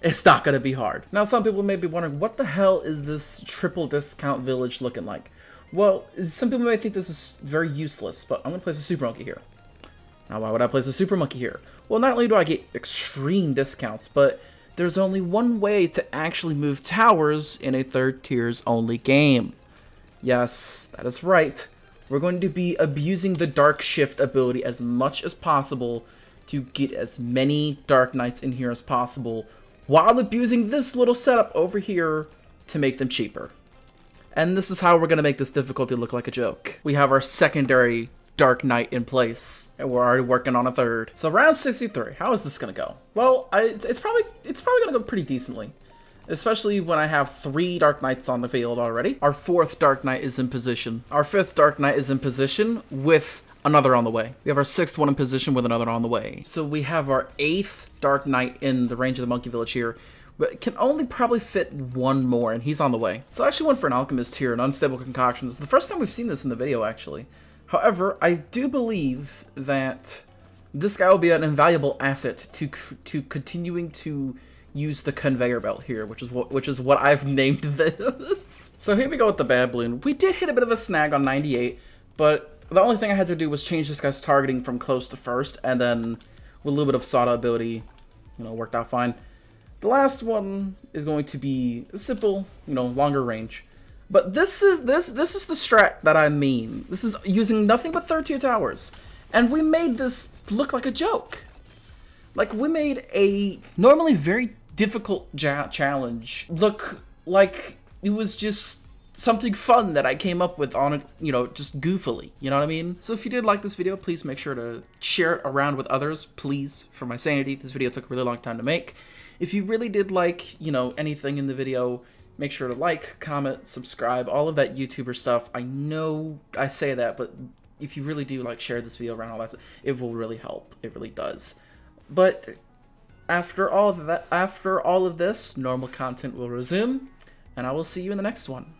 It's not going to be hard. Now, some people may be wondering, what the hell is this triple discount village looking like? Well, some people may think this is very useless, but I'm going to place a Super Monkey here. Now, why would I place a Super Monkey here? Well, not only do I get extreme discounts, but there's only one way to actually move towers in a third tiers only game. Yes, that is right. We're going to be abusing the Dark Shift ability as much as possible to get as many Dark Knights in here as possible, while abusing this little setup over here to make them cheaper. And this is how we're going to make this difficulty look like a joke. We have our secondary Dark Knight in place, and we're already working on a third. So round 63, how is this going to go? Well, it's probably going to go pretty decently. Especially when I have 3 Dark Knights on the field already. Our 4th Dark Knight is in position. Our 5th Dark Knight is in position with another on the way. We have our 6th one in position with another on the way. So we have our 8th Dark Knight in the range of the Monkey Village here. But it can only probably fit 1 more, and he's on the way. So I actually went for an Alchemist here, an Unstable Concoction. It's the first time we've seen this in the video, actually. However, I do believe that this guy will be an invaluable asset to continuing to use the conveyor belt here, which is what I've named this. So here we go with the Bad Balloon. We did hit a bit of a snag on 98, but the only thing I had to do was change this guy's targeting from close to first, and then with a little bit of Sada ability, worked out fine. The last one is going to be simple, longer range. But this is the strat that I mean. This is using nothing but third tier towers, and we made this look like a joke. Like, we made a normally very difficult challenge look like it was just something fun that I came up with on it, just goofily, you know what I mean? So if you did like this video, please make sure to share it around with others, please, for my sanity. This video took a really long time to make. If you really did like, anything in the video, make sure to like, comment, subscribe, all of that YouTuber stuff. I know I say that, but if you really do share this video around all that stuff, it will really help. It really does. But after all of this, normal content will resume, and I will see you in the next one.